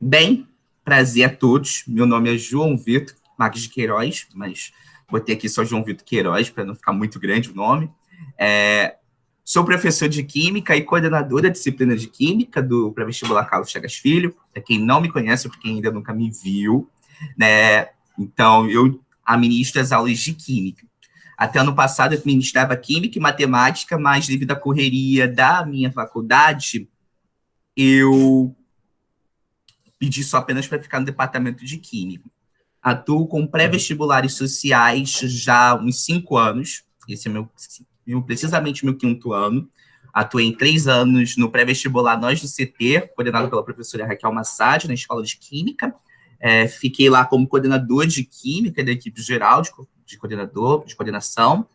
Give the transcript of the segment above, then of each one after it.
Bem, prazer a todos. Meu nome é João Vitor Marques de Queiroz, mas botei aqui só João Vitor Queiroz para não ficar muito grande o nome. É, Sou professor de Química e coordenador da disciplina de Química do pré-vestibular Carlos Chagas Filho. Para quem não me conhece, para quem ainda nunca me viu, né? Então, eu administro as aulas de Química. Até ano passado eu ministrava Química e Matemática, mas devido à correria da minha faculdade, eu pedi só apenas para ficar no departamento de Química. Atuo com pré-vestibulares sociais já há uns 5 anos. Esse é precisamente meu quinto ano. Atuei em 3 anos no pré-vestibular Nós do CT, coordenado pela professora Raquel Massad, na Escola de Química. Fiquei lá como coordenador de Química da equipe geral, de coordenação.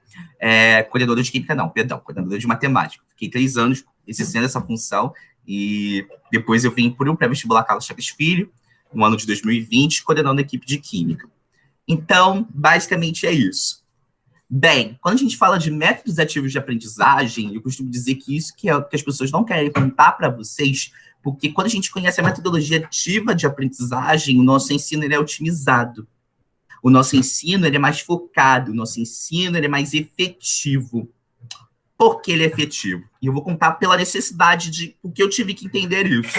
Coordenador de Química, não, perdão, coordenador de Matemática. Fiquei 3 anos exercendo essa função e depois eu vim para o pré-vestibular Carlos Chagas Filho, no ano de 2020, coordenando a equipe de Química. Então, basicamente é isso. Bem, quando a gente fala de métodos ativos de aprendizagem, eu costumo dizer que isso que as pessoas não querem contar para vocês, porque quando a gente conhece a metodologia ativa de aprendizagem, o nosso ensino ele é otimizado. O nosso ensino ele é mais focado, o nosso ensino ele é mais efetivo. Por que ele é efetivo? E eu vou contar pela necessidade de o que eu tive que entender isso.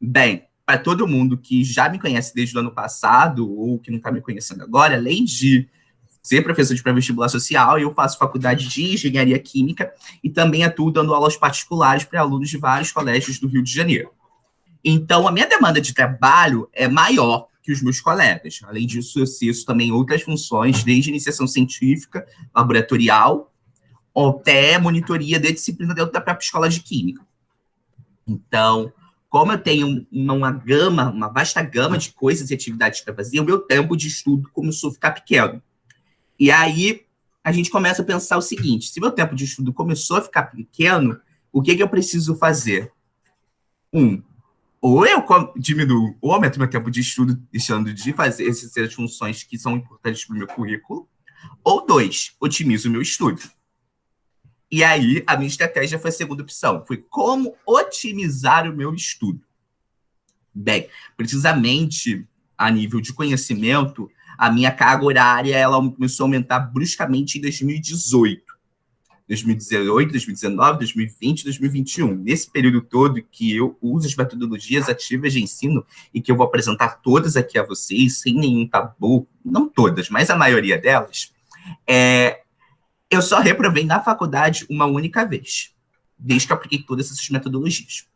Bem, para todo mundo que já me conhece desde o ano passado, ou que não está me conhecendo agora, além de ser professor de pré-vestibular social, eu faço faculdade de engenharia química e também atuo dando aulas particulares para alunos de vários colégios do Rio de Janeiro. Então, a minha demanda de trabalho é maior que os meus colegas. Além disso, eu exerço também outras funções, desde iniciação científica, laboratorial, até monitoria de disciplina dentro da própria escola de química. Então, como eu tenho uma vasta gama de coisas e atividades para fazer, o meu tempo de estudo começou a ficar pequeno. E aí a gente começa a pensar o seguinte: se meu tempo de estudo começou a ficar pequeno, o que eu preciso fazer? Ou eu diminuo ou aumento meu tempo de estudo, deixando de fazer essas funções que são importantes para o meu currículo, ou dois, otimizo o meu estudo. E aí, a minha estratégia foi a segunda opção. Foi como otimizar o meu estudo. Bem, precisamente a nível de conhecimento, a minha carga horária ela começou a aumentar bruscamente em 2018. 2018, 2019, 2020, 2021. Nesse período todo que eu uso as metodologias ativas de ensino e que eu vou apresentar todas aqui a vocês, sem nenhum tabu, não todas, mas a maioria delas, eu só reprovei na faculdade uma única vez, desde que eu apliquei todas essas metodologias.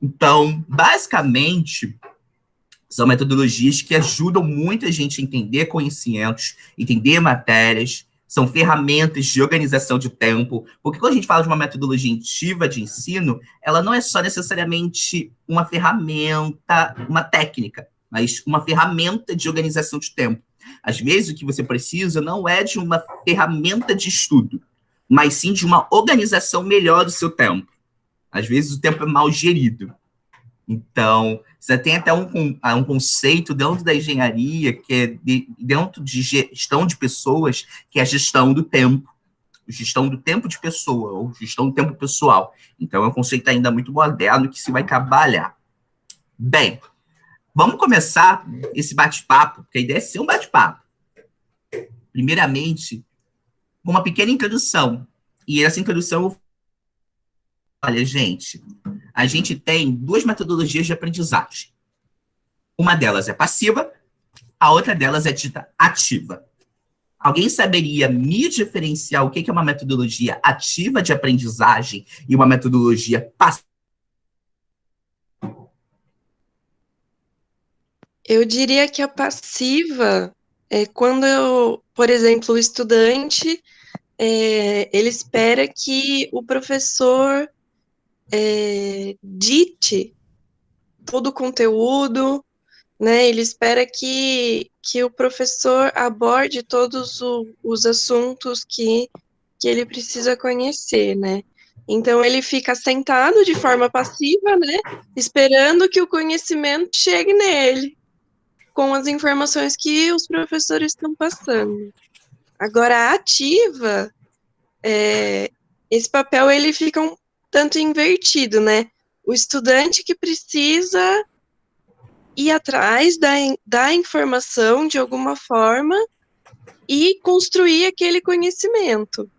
Então, basicamente, são metodologias que ajudam muita gente a entender conhecimentos, entender matérias, são ferramentas de organização de tempo, porque quando a gente fala de uma metodologia ativa de ensino, ela não é só necessariamente uma ferramenta, uma técnica, mas uma ferramenta de organização de tempo. Às vezes, o que você precisa não é de uma ferramenta de estudo, mas sim de uma organização melhor do seu tempo. Às vezes, o tempo é mal gerido. Então, você tem até um conceito dentro da engenharia, que é dentro de gestão de pessoas, que é a gestão do tempo. Gestão do tempo de pessoa, ou gestão do tempo pessoal. Então, é um conceito ainda muito moderno que se vai trabalhar. Bem, vamos começar esse bate-papo, porque a ideia é ser um bate-papo. Primeiramente, com uma pequena introdução. E essa introdução, olha, gente, a gente tem duas metodologias de aprendizagem. Uma delas é passiva, a outra delas é dita ativa. Alguém saberia me diferenciar o que é uma metodologia ativa de aprendizagem e uma metodologia passiva? Eu diria que a passiva é quando, por exemplo, o estudante ele espera que o professor dite todo o conteúdo, né? Ele espera que o professor aborde todos os assuntos que ele precisa conhecer, né? Então ele fica sentado de forma passiva, né? Esperando que o conhecimento chegue nele, com as informações que os professores estão passando. Agora, a ativa, esse papel ele fica um tanto invertido, né? O estudante que precisa ir atrás da informação de alguma forma e construir aquele conhecimento.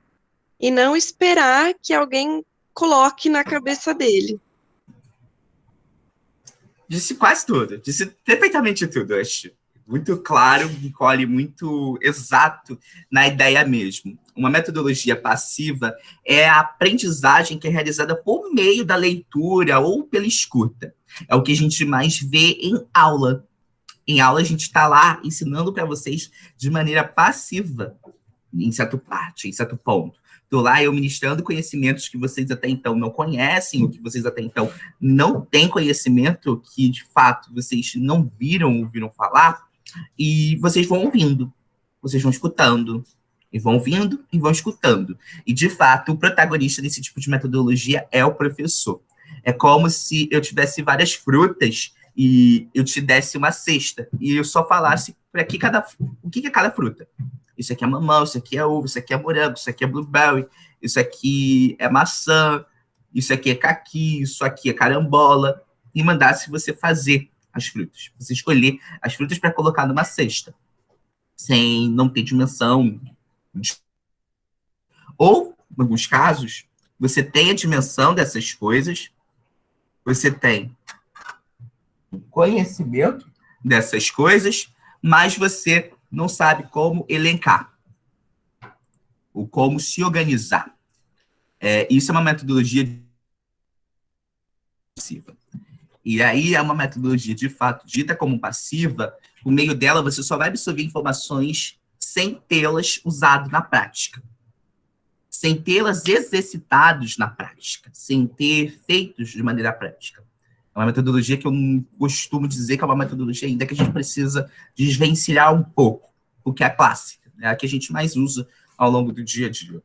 E não esperar que alguém coloque na cabeça dele. Disse quase tudo, disse perfeitamente tudo, acho. Muito claro, Nicole, muito exato na ideia mesmo. Uma metodologia passiva é a aprendizagem que é realizada por meio da leitura ou pela escuta. É o que a gente mais vê em aula. Em aula, a gente está lá ensinando para vocês de maneira passiva, em certa parte, em certo ponto. Estou lá eu ministrando conhecimentos que vocês até então não conhecem, ou que vocês até então não têm conhecimento, que de fato vocês não viram, ouviram falar, e vocês vão ouvindo, vocês vão escutando, e vão ouvindo e vão escutando. E de fato, o protagonista desse tipo de metodologia é o professor. É como se eu tivesse várias frutas e eu te desse uma cesta, e eu só falasse para que o que é cada fruta. Isso aqui é mamão, isso aqui é uva, isso aqui é morango, isso aqui é blueberry, isso aqui é maçã, isso aqui é caqui, isso aqui é carambola, e mandasse você fazer as frutas. Você escolher as frutas para colocar numa cesta, sem não ter dimensão. Ou, em alguns casos, você tem a dimensão dessas coisas, você tem o conhecimento dessas coisas, mas você não sabe como elencar, ou como se organizar. Isso é uma metodologia passiva. E aí é uma metodologia, de fato, dita como passiva. Por meio dela, você só vai absorver informações sem tê-las usado na prática, sem tê-las exercitados na prática, sem ter feitos de maneira prática. É uma metodologia que eu costumo dizer que é uma metodologia ainda que a gente precisa desvencilhar um pouco, porque é a clássica, é a que a gente mais usa ao longo do dia a dia.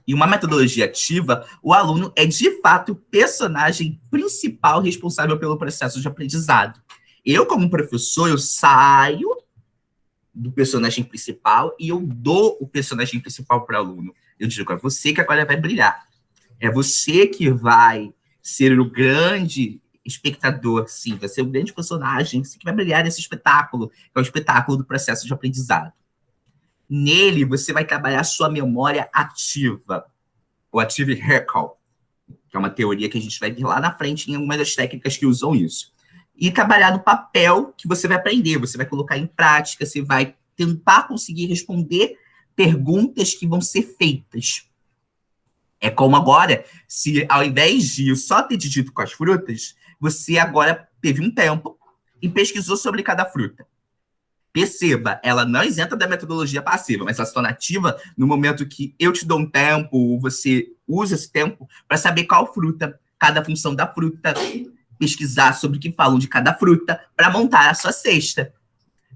E uma metodologia ativa, o aluno é, de fato, o personagem principal responsável pelo processo de aprendizado. Eu, como professor, eu saio do personagem principal e eu dou o personagem principal para o aluno. Eu digo, é você que agora vai brilhar. É você que vai ser o grande espectador, sim, vai ser o grande personagem, você que vai brilhar nesse espetáculo, que é o espetáculo do processo de aprendizado. Nele, você vai trabalhar sua memória ativa, o Active Recall, que é uma teoria que a gente vai ver lá na frente em algumas das técnicas que usam isso. E trabalhar no papel que você vai aprender, você vai colocar em prática, você vai tentar conseguir responder perguntas que vão ser feitas. É como agora, se ao invés de só ter dito com as frutas, você agora teve um tempo e pesquisou sobre cada fruta. Perceba, ela não isenta da metodologia passiva, mas ela se torna ativa no momento que eu te dou um tempo, você usa esse tempo para saber qual fruta, cada função da fruta, pesquisar sobre o que falam de cada fruta, para montar a sua cesta,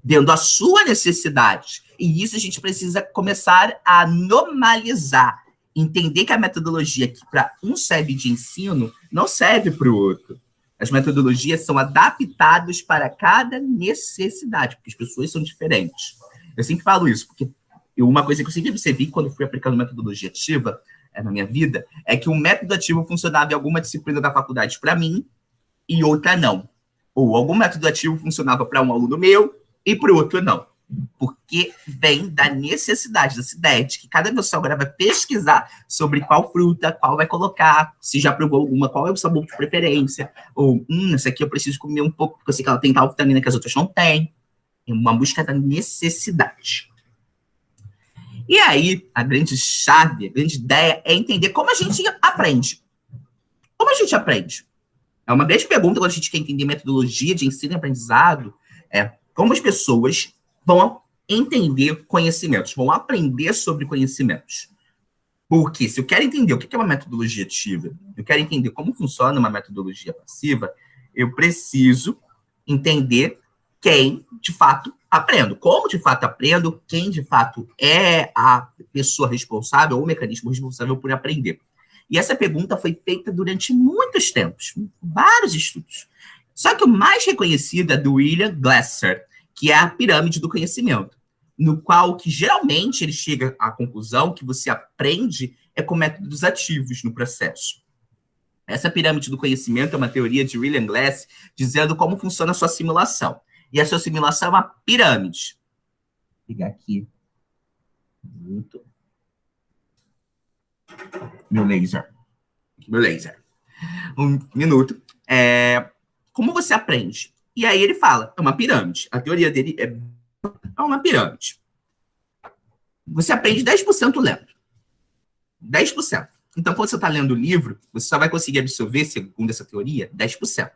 vendo a sua necessidade. E isso a gente precisa começar a normalizar, entender que a metodologia que para um serve de ensino não serve para o outro. As metodologias são adaptadas para cada necessidade, porque as pessoas são diferentes. Eu sempre falo isso, porque uma coisa que eu sempre observei quando fui aplicando metodologia ativa na minha vida, é que um método ativo funcionava em alguma disciplina da faculdade para mim e outra não. Ou algum método ativo funcionava para um aluno meu e para o outro não. Porque vem da necessidade, dessa ideia de que cada pessoa agora vai pesquisar sobre qual fruta, qual vai colocar, se já provou alguma, qual é o sabor de preferência, ou, essa aqui eu preciso comer um pouco, porque eu sei que ela tem tal vitamina que as outras não têm. É uma busca da necessidade. E aí, a grande chave, a grande ideia é entender como a gente aprende. Como a gente aprende? É uma grande pergunta quando a gente quer entender metodologia de ensino e aprendizado, como as pessoas vão entender conhecimentos, vão aprender sobre conhecimentos. Porque se eu quero entender o que é uma metodologia ativa, eu quero entender como funciona uma metodologia passiva, eu preciso entender quem, de fato, aprendo. Como, de fato, aprendo, quem, de fato, é a pessoa responsável ou o mecanismo responsável por aprender. E essa pergunta foi feita durante muitos tempos, vários estudos. Só que o mais reconhecido é do William Glasser, que é a pirâmide do conhecimento, no qual que geralmente ele chega à conclusão que você aprende com métodos ativos no processo. Essa pirâmide do conhecimento é uma teoria de William Glass dizendo como funciona a sua simulação. E a sua simulação é uma pirâmide. Vou pegar aqui. Meu laser. Um minuto. Como você aprende? E aí ele fala, é uma pirâmide. A teoria dele é uma pirâmide. Você aprende 10% lendo. 10%. Então, quando você está lendo o livro, você só vai conseguir absorver, segundo essa teoria, 10%.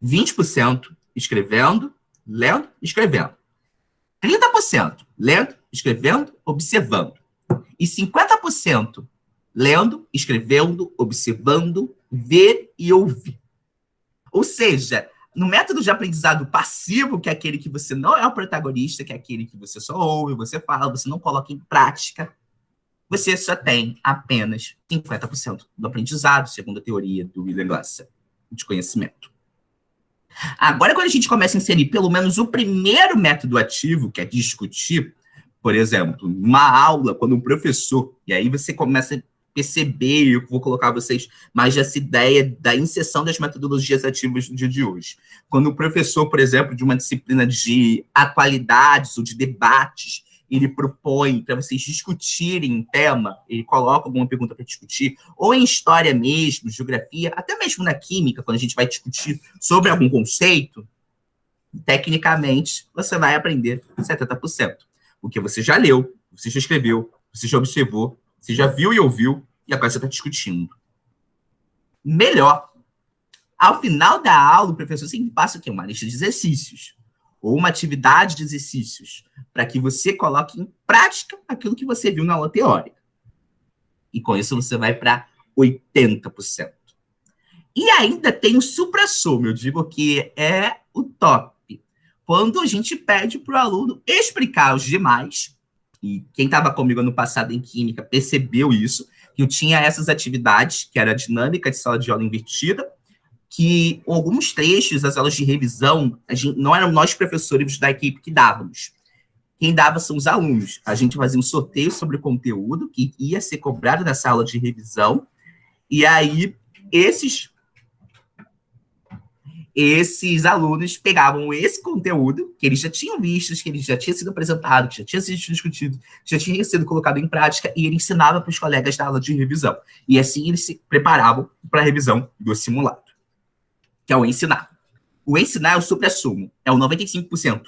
20% escrevendo, lendo, escrevendo. 30% lendo, escrevendo, observando. E 50% lendo, escrevendo, observando, ver e ouvir. Ou seja, no método de aprendizado passivo, que é aquele que você não é o protagonista, que é aquele que você só ouve, você fala, você não coloca em prática, você só tem apenas 50% do aprendizado, segundo a teoria do William Glass, de conhecimento. Agora, quando a gente começa a inserir pelo menos o primeiro método ativo, que é discutir, por exemplo, uma aula, quando um professor, e aí você começa a perceber, eu vou colocar vocês mais essa ideia da inserção das metodologias ativas no dia de hoje. Quando o professor, por exemplo, de uma disciplina de atualidades ou de debates, ele propõe para vocês discutirem um tema, ele coloca alguma pergunta para discutir, ou em história mesmo, geografia, até mesmo na química, quando a gente vai discutir sobre algum conceito, tecnicamente, você vai aprender 70%. Porque você já leu, você já escreveu, você já observou, você já viu e ouviu, e agora você está discutindo. Melhor, ao final da aula, o professor sempre passa o quê? Uma lista de exercícios, ou uma atividade de exercícios, para que você coloque em prática aquilo que você viu na aula teórica. E com isso você vai para 80%. E ainda tem o suprassumo, eu digo que é o top. Quando a gente pede para o aluno explicar os demais, e quem estava comigo ano passado em Química percebeu isso, que eu tinha essas atividades, que era a dinâmica de sala de aula invertida, que alguns trechos, as aulas de revisão, não eram nós professores da equipe que dávamos. Quem dava são os alunos. A gente fazia um sorteio sobre o conteúdo que ia ser cobrado nessa aula de revisão, e aí esses alunos pegavam esse conteúdo, que eles já tinham visto, que ele já tinha sido apresentado, que já tinha sido discutido, já tinha sido colocado em prática, e ele ensinava para os colegas da aula de revisão. E assim eles se preparavam para a revisão do simulado, que é o ensinar. O ensinar é o suprassumo, é o 95%.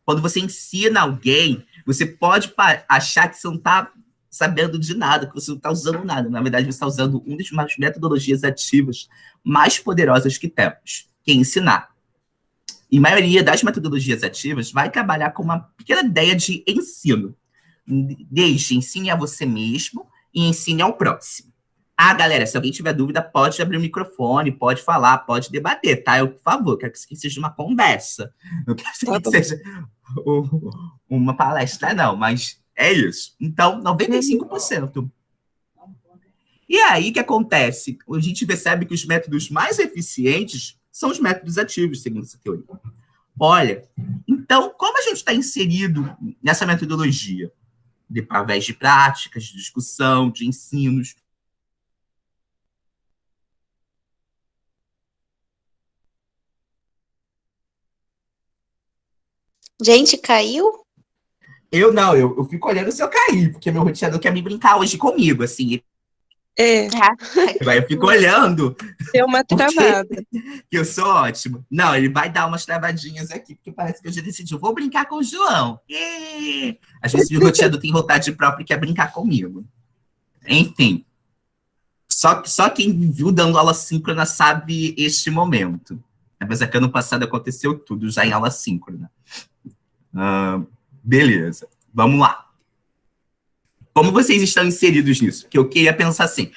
Quando você ensina alguém, você pode achar que você não está sabendo de nada, que você não está usando nada. Na verdade, você está usando uma das metodologias ativas mais poderosas que temos, que é ensinar. E a maioria das metodologias ativas vai trabalhar com uma pequena ideia de ensino. Desde ensine a você mesmo e ensine ao próximo. Ah, galera, se alguém tiver dúvida, pode abrir o microfone, pode falar, pode debater, tá? Eu, por favor, quero que isso aqui seja uma conversa. Não quero que isso seja uma palestra, não, mas é isso. Então, 95%. E aí, o que acontece? A gente percebe que os métodos mais eficientes são os métodos ativos, segundo essa teoria. Olha, então, como a gente está inserido nessa metodologia? Através de práticas, de discussão, de ensinos. Gente, caiu? Eu não, eu fico olhando se eu cair, porque meu roteador quer me brincar hoje comigo, assim. Aí eu fico olhando. Deu uma travada. Que eu sou ótimo. Não, ele vai dar umas travadinhas aqui, porque parece que eu já decidi, eu vou brincar com o João. E... Às vezes o roteador tem vontade própria e quer brincar comigo. Enfim. Só quem viu dando aula síncrona sabe este momento. Mas é que ano passado aconteceu tudo já em aula síncrona. Beleza, vamos lá. Como vocês estão inseridos nisso? Que eu queria pensar assim,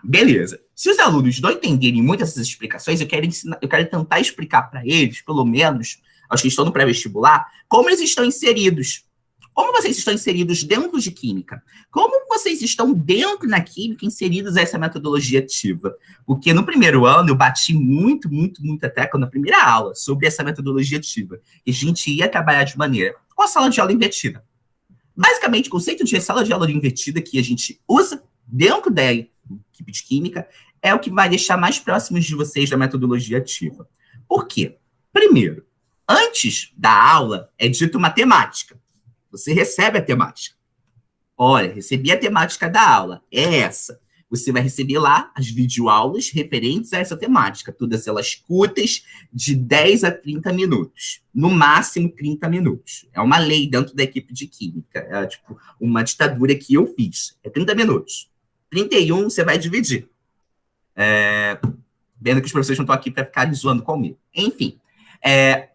beleza. Se os alunos não entenderem muitas dessas explicações, eu quero tentar explicar para eles, pelo menos, aos que estão no pré-vestibular, como eles estão inseridos. Como vocês estão inseridos dentro de química? Como vocês estão dentro na química inseridos a essa metodologia ativa? Porque no primeiro ano eu bati muito a tecla na primeira aula sobre essa metodologia ativa. E a gente ia trabalhar de maneira com a sala de aula invertida. Basicamente, o conceito de sala de aula invertida que a gente usa dentro da equipe de química é o que vai deixar mais próximos de vocês da metodologia ativa. Por quê? Primeiro, antes da aula é dito uma temática. Você recebe a temática. Olha, recebi a temática da aula, é essa. Você vai receber lá as videoaulas referentes a essa temática, todas elas curtas, de 10 a 30 minutos. No máximo 30 minutos. É uma lei dentro da equipe de química. É tipo uma ditadura que eu fiz. É 30 minutos. 31 você vai dividir. Vendo que os professores não estão aqui para ficar zoando comigo. Enfim.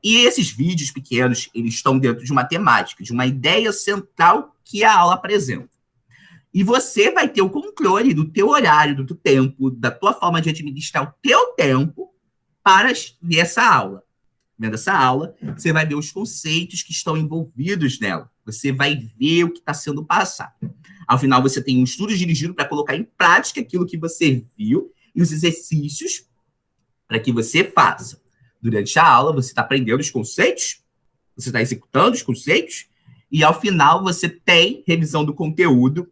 E esses vídeos pequenos, eles estão dentro de uma temática, de uma ideia central que a aula apresenta. E você vai ter o controle do teu horário, do teu tempo, da tua forma de administrar o teu tempo para ver essa aula. Vendo essa aula, você vai ver os conceitos que estão envolvidos nela. Você vai ver o que está sendo passado. Ao final, você tem um estudo dirigido para colocar em prática aquilo que você viu e os exercícios para que você faça. Durante a aula, você está aprendendo os conceitos, você está executando os conceitos, e ao final você tem revisão do conteúdo,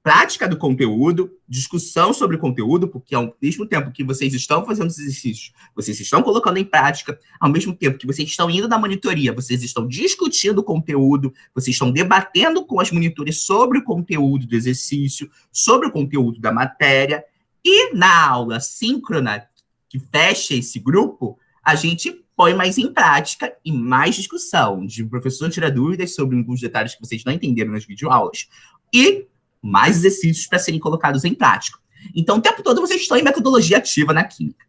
prática do conteúdo, discussão sobre o conteúdo, porque ao mesmo tempo que vocês estão fazendo os exercícios, vocês estão colocando em prática, ao mesmo tempo que vocês estão indo na monitoria, vocês estão discutindo o conteúdo, vocês estão debatendo com as monitores sobre o conteúdo do exercício, sobre o conteúdo da matéria, e na aula síncrona, que fecha esse grupo, a gente põe mais em prática e mais discussão, de o professor tirar dúvidas sobre alguns detalhes que vocês não entenderam nas videoaulas, e mais exercícios para serem colocados em prática. Então, o tempo todo vocês estão em metodologia ativa na química.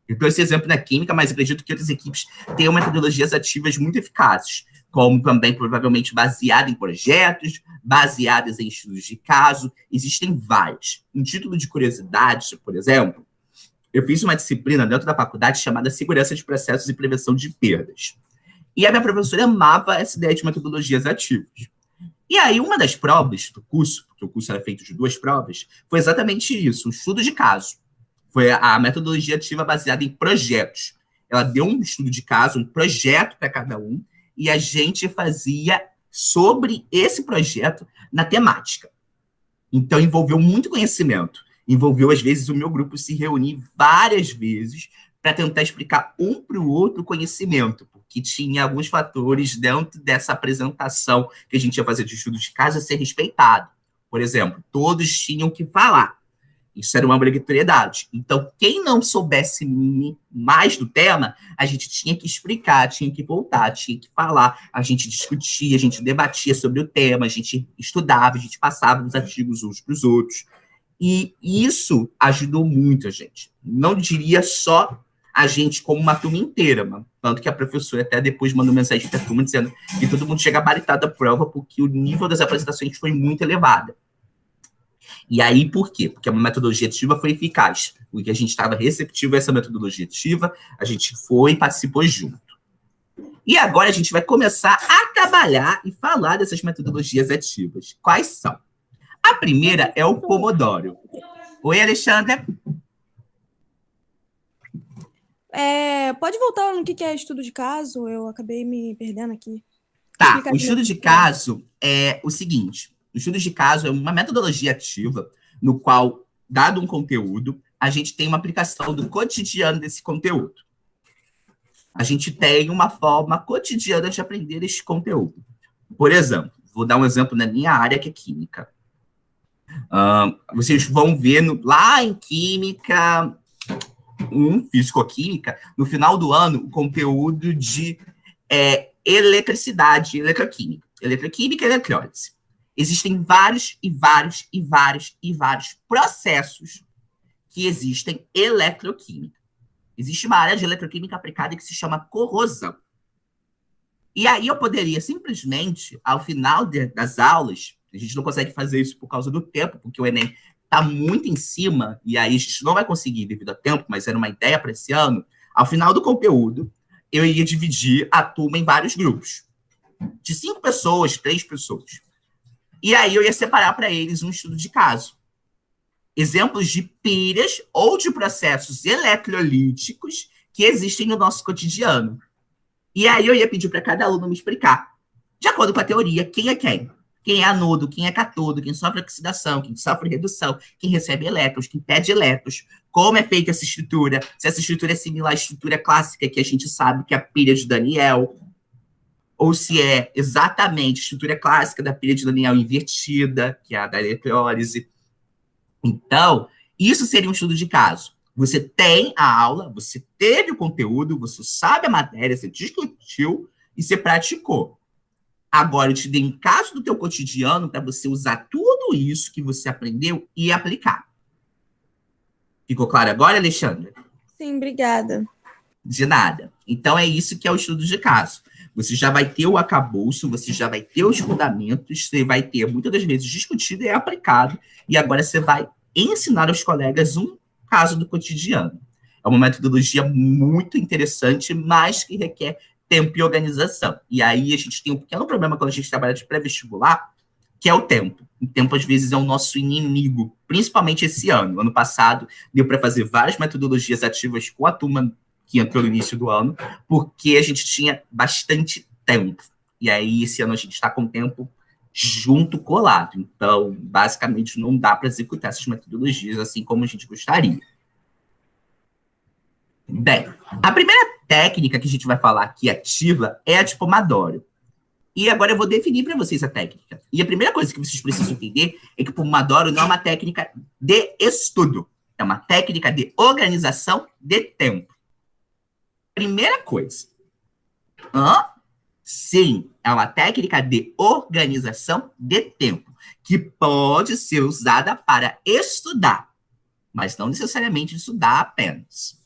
Eu trouxe esse exemplo na química, mas acredito que outras equipes tenham metodologias ativas muito eficazes, como também provavelmente baseada em projetos, baseadas em estudos de caso. Existem vários. Em título de curiosidade, por exemplo, eu fiz uma disciplina dentro da faculdade chamada Segurança de Processos e Prevenção de Perdas. E a minha professora amava essa ideia de metodologias ativas. E aí, uma das provas do curso, porque o curso era feito de 2 provas, foi exatamente isso, um estudo de caso. Foi a metodologia ativa baseada em projetos. Ela deu um estudo de caso, um projeto para cada um, e a gente fazia sobre esse projeto na temática. Então, envolveu muito conhecimento. Envolveu, às vezes, o meu grupo se reunir várias vezes para tentar explicar um para o outro o conhecimento, porque tinha alguns fatores dentro dessa apresentação que a gente ia fazer de estudo de caso a ser respeitado. Por exemplo, todos tinham que falar. Isso era uma obrigatoriedade. Então, quem não soubesse mais do tema, a gente tinha que explicar, tinha que voltar, tinha que falar. A gente discutia, a gente debatia sobre o tema, a gente estudava, a gente passava os artigos uns para os outros. E isso ajudou muito a gente. Não diria só a gente como uma turma inteira, mano. Tanto que a professora até depois mandou mensagem para a turma dizendo que todo mundo chega gabaritado à prova porque o nível das apresentações foi muito elevado. E aí, por quê? Porque a metodologia ativa foi eficaz. Porque a gente estava receptivo a essa metodologia ativa, a gente foi e participou junto. E agora a gente vai começar a trabalhar e falar dessas metodologias ativas. Quais são? A primeira é o Pomodoro. Oi, Alexandra. Pode voltar no que é estudo de caso? Eu acabei me perdendo aqui. Tá, o estudo de caso é o seguinte. O estudo de caso é uma metodologia ativa no qual, dado um conteúdo, a gente tem uma aplicação do cotidiano desse conteúdo. A gente tem uma forma cotidiana de aprender esse conteúdo. Por exemplo, vou dar um exemplo na minha área, que é química. Vocês vão ver lá em química, físico-química, no final do ano, o conteúdo de eletricidade, eletroquímica. Eletroquímica e eletrólise. Existem vários processos que existem eletroquímica. Existe uma área de eletroquímica aplicada que se chama corrosão. E aí eu poderia simplesmente, ao final das aulas, a gente não consegue fazer isso por causa do tempo, porque o Enem está muito em cima, e aí a gente não vai conseguir devido ao tempo, mas era uma ideia para esse ano. Ao final do conteúdo, eu ia dividir a turma em vários grupos. De 5 pessoas, 3 pessoas. E aí eu ia separar para eles um estudo de caso. Exemplos de pilhas ou de processos eletrolíticos que existem no nosso cotidiano. E aí eu ia pedir para cada aluno me explicar, de acordo com a teoria, quem é quem. quem é anodo, quem é catodo, quem sofre oxidação, quem sofre redução, quem recebe elétrons, quem pede elétrons, como é feita essa estrutura, se essa estrutura é similar à estrutura clássica que a gente sabe que é a pilha de Daniel, ou se é exatamente a estrutura clássica da pilha de Daniel invertida, que é a da eletrólise. Então, isso seria um estudo de caso. Você tem a aula, você teve o conteúdo, você sabe a matéria, você discutiu e você praticou. Agora, eu te dei um caso do teu cotidiano para você usar tudo isso que você aprendeu e aplicar. Ficou claro agora, Alexandra? Sim, obrigada. De nada. Então, é isso que é o estudo de caso. Você já vai ter o arcabouço, você já vai ter os fundamentos, você vai ter, muitas das vezes, discutido e aplicado, e agora você vai ensinar aos colegas um caso do cotidiano. É uma metodologia muito interessante, mas que requer tempo e organização. E aí a gente tem um pequeno problema quando a gente trabalha de pré-vestibular, que é o tempo. O tempo, às vezes, é o nosso inimigo, principalmente esse ano. Ano passado, deu para fazer várias metodologias ativas com a turma que entrou no início do ano, porque a gente tinha bastante tempo. E aí, esse ano, a gente está com o tempo junto colado. Então, basicamente, não dá para executar essas metodologias assim como a gente gostaria. Bem, a primeira técnica que a gente vai falar aqui ativa é a de Pomodoro. E agora eu vou definir para vocês a técnica. E a primeira coisa que vocês precisam entender é que o Pomodoro não é uma técnica de estudo, é uma técnica de organização de tempo. Primeira coisa. Sim, é uma técnica de organização de tempo, que pode ser usada para estudar, mas não necessariamente estudar apenas.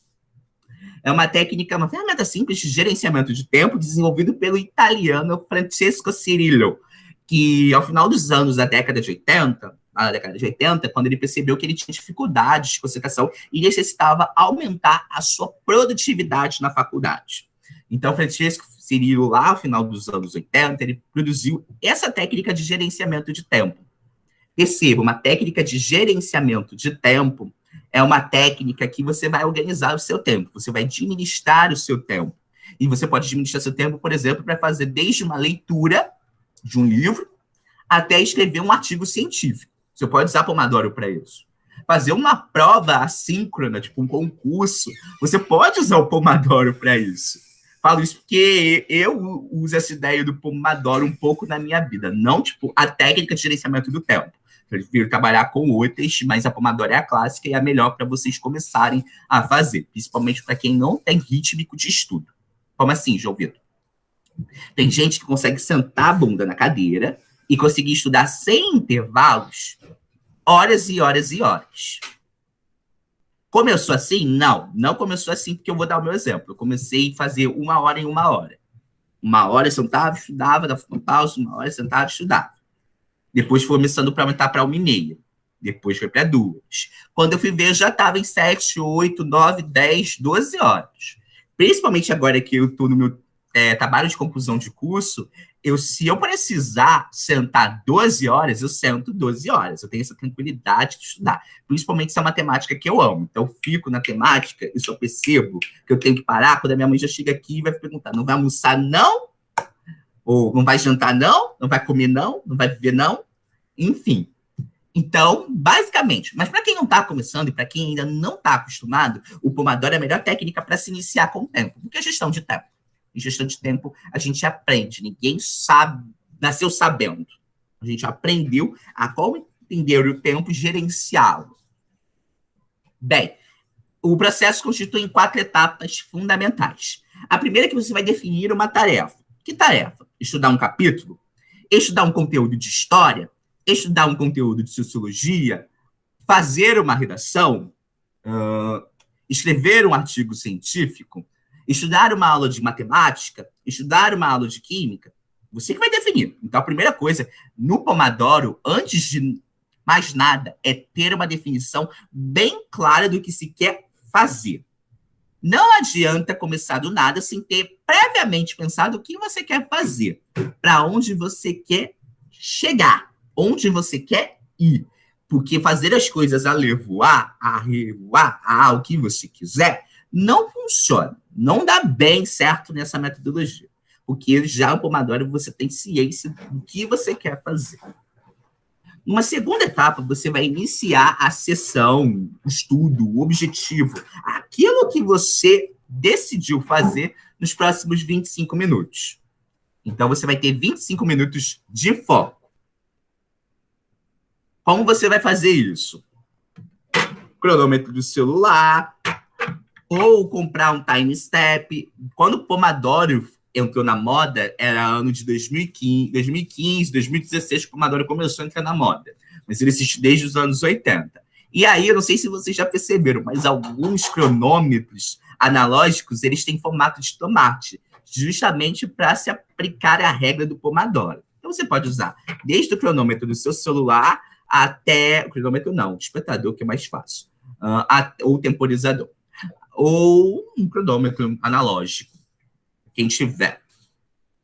É uma técnica, uma ferramenta simples de gerenciamento de tempo desenvolvido pelo italiano Francesco Cirillo, que ao final dos anos da década de 80, quando ele percebeu que ele tinha dificuldades de concentração e necessitava aumentar a sua produtividade na faculdade. Então, Francesco Cirillo, lá ao final dos anos 80, ele produziu essa técnica de gerenciamento de tempo. Perceba, uma técnica de gerenciamento de tempo é uma técnica que você vai organizar o seu tempo, você vai administrar o seu tempo. E você pode administrar seu tempo, por exemplo, para fazer desde uma leitura de um livro até escrever um artigo científico. Você pode usar Pomodoro para isso. Fazer uma prova assíncrona, tipo um concurso, você pode usar o Pomodoro para isso. Falo isso porque eu uso essa ideia do Pomodoro um pouco na minha vida, não tipo a técnica de gerenciamento do tempo. Eu prefiro trabalhar com outras, mas a Pomodoro é a clássica e é a melhor para vocês começarem a fazer, principalmente para quem não tem ritmo de estudo. Como assim, João Vitor? Tem gente que consegue sentar a bunda na cadeira e conseguir estudar sem intervalos horas e horas e horas. Começou assim? Não começou assim, porque eu vou dar o meu exemplo. Eu comecei a fazer 1 hora em 1 hora. 1 hora eu sentava, estudava, dava uma pausa, 1 hora eu sentava, estudava. Depois foi começando para aumentar para 1h30. Depois foi para 2. Quando eu fui ver, eu já estava em 7, 8, 9, 10, 12 horas. Principalmente agora que eu estou no meu trabalho de conclusão de curso, se eu precisar sentar 12 horas, eu sento 12 horas. Eu tenho essa tranquilidade de estudar. Principalmente se é uma temática que eu amo. Então, eu fico na temática e só percebo que eu tenho que parar quando a minha mãe já chega aqui e vai perguntar, não vai almoçar, não? Ou não vai jantar, não? Não vai comer, não? Não vai viver, não? Enfim. Então, basicamente, mas para quem não está começando e para quem ainda não está acostumado, o Pomodoro é a melhor técnica para se iniciar com o tempo, porque é gestão de tempo. Em gestão de tempo, a gente aprende, ninguém sabe, nasceu sabendo. A gente aprendeu a como entender o tempo e gerenciá-lo. Bem, o processo constitui em 4 etapas fundamentais. A primeira é que você vai definir uma tarefa. Que tarefa? Estudar um capítulo? Estudar um conteúdo de história? Estudar um conteúdo de sociologia? Fazer uma redação? Escrever um artigo científico? Estudar uma aula de matemática? Estudar uma aula de química? Você que vai definir. Então, a primeira coisa, no Pomodoro, antes de mais nada, é ter uma definição bem clara do que se quer fazer. Não adianta começar do nada sem ter previamente pensado o que você quer fazer, para onde você quer chegar, onde você quer ir. Porque fazer as coisas a levoar, a revoar, o que você quiser, não funciona. Não dá bem certo nessa metodologia. porque já o Pomodoro você tem ciência do que você quer fazer. Numa segunda etapa, você vai iniciar a sessão, o estudo, o objetivo, aquilo que você decidiu fazer nos próximos 25 minutos. Então, você vai ter 25 minutos de foco. Como você vai fazer isso? Cronômetro do celular, ou comprar um time step. Quando o Pomodoro entrou na moda, era ano de 2015, 2016, que o Pomodoro começou a entrar na moda. Mas ele existe desde os anos 80. E aí, eu não sei se vocês já perceberam, mas alguns cronômetros analógicos, eles têm formato de tomate, justamente para se aplicar a regra do Pomodoro. Então, você pode usar desde o cronômetro do seu celular até... O cronômetro não, o despertador, que é mais fácil. Ou o temporizador. Ou um cronômetro analógico, quem tiver.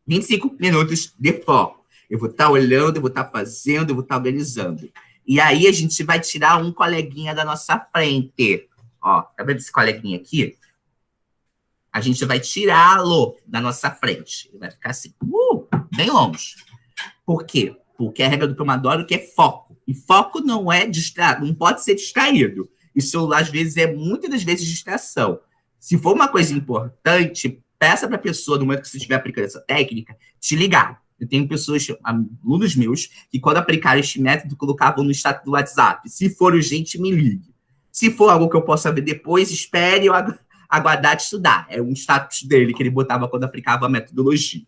25 minutos de foco. Eu vou estar olhando, eu vou estar fazendo, eu vou estar organizando. E aí a gente vai tirar um coleguinha da nossa frente. Ó, tá vendo esse coleguinha aqui? A gente vai tirá-lo da nossa frente. Ele vai ficar assim, bem longe. Por quê? Porque a regra do Pomodoro que é foco. E foco não é não pode ser distraído. E o celular, às vezes, é muitas das vezes distração. Se for uma coisa importante, peça para a pessoa, no momento que você estiver aplicando essa técnica, te ligar. Eu tenho pessoas, alunos meus, que quando aplicaram este método, colocavam no status do WhatsApp. Se for urgente, me ligue. Se for algo que eu possa ver depois, espere eu aguardar de estudar. É um status dele que ele botava quando aplicava a metodologia.